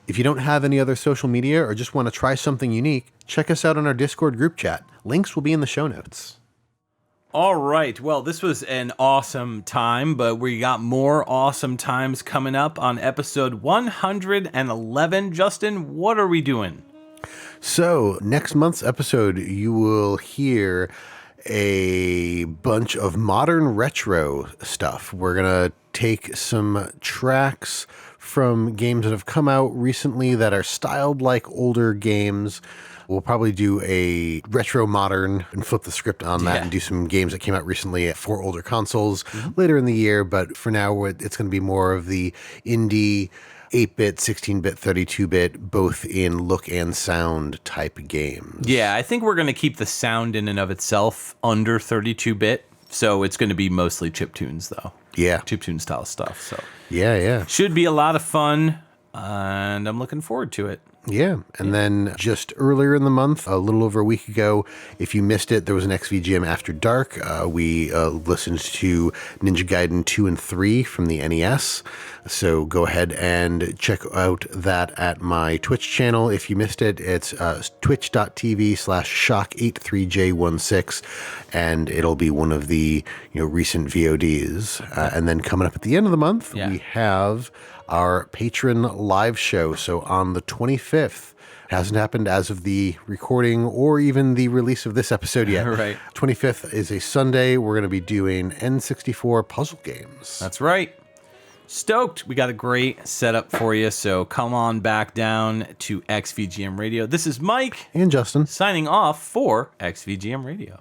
If you don't have any other social media or just want to try something unique, check us out on our Discord group chat. Links will be in the show notes. All right. Well, this was an awesome time, but we got more awesome times coming up on episode 111. Justin, what are we doing? So, next month's episode, you will hear a bunch of modern retro stuff. We're going to take some tracks from games that have come out recently that are styled like older games. We'll probably do a retro modern and flip the script on that and do some games that came out recently for older consoles later in the year. But for now, it's going to be more of the indie 8-bit, 16-bit, 32-bit, both in look and sound type games. Yeah, I think we're going to keep the sound in and of itself under 32-bit. So it's going to be mostly chiptunes, though. Yeah. Chiptune style stuff. So yeah. Should be a lot of fun, and I'm looking forward to it. Yeah. And then just earlier in the month, a little over a week ago, if you missed it, there was an XVGM After Dark. We listened to Ninja Gaiden 2 and 3 from the NES. So go ahead and check out that at my Twitch channel. If you missed it, it's twitch.tv/shock83j16, and it'll be one of the recent VODs. And then coming up at the end of the month, we have our patron live show. So on the 25th, it hasn't happened as of the recording or even the release of this episode yet. Right. 25th is a Sunday. We're going to be doing N64 puzzle games. That's right. Stoked. We got a great setup for you. So come on back down to XVGM Radio. This is Mike And Justin. signing off for XVGM Radio.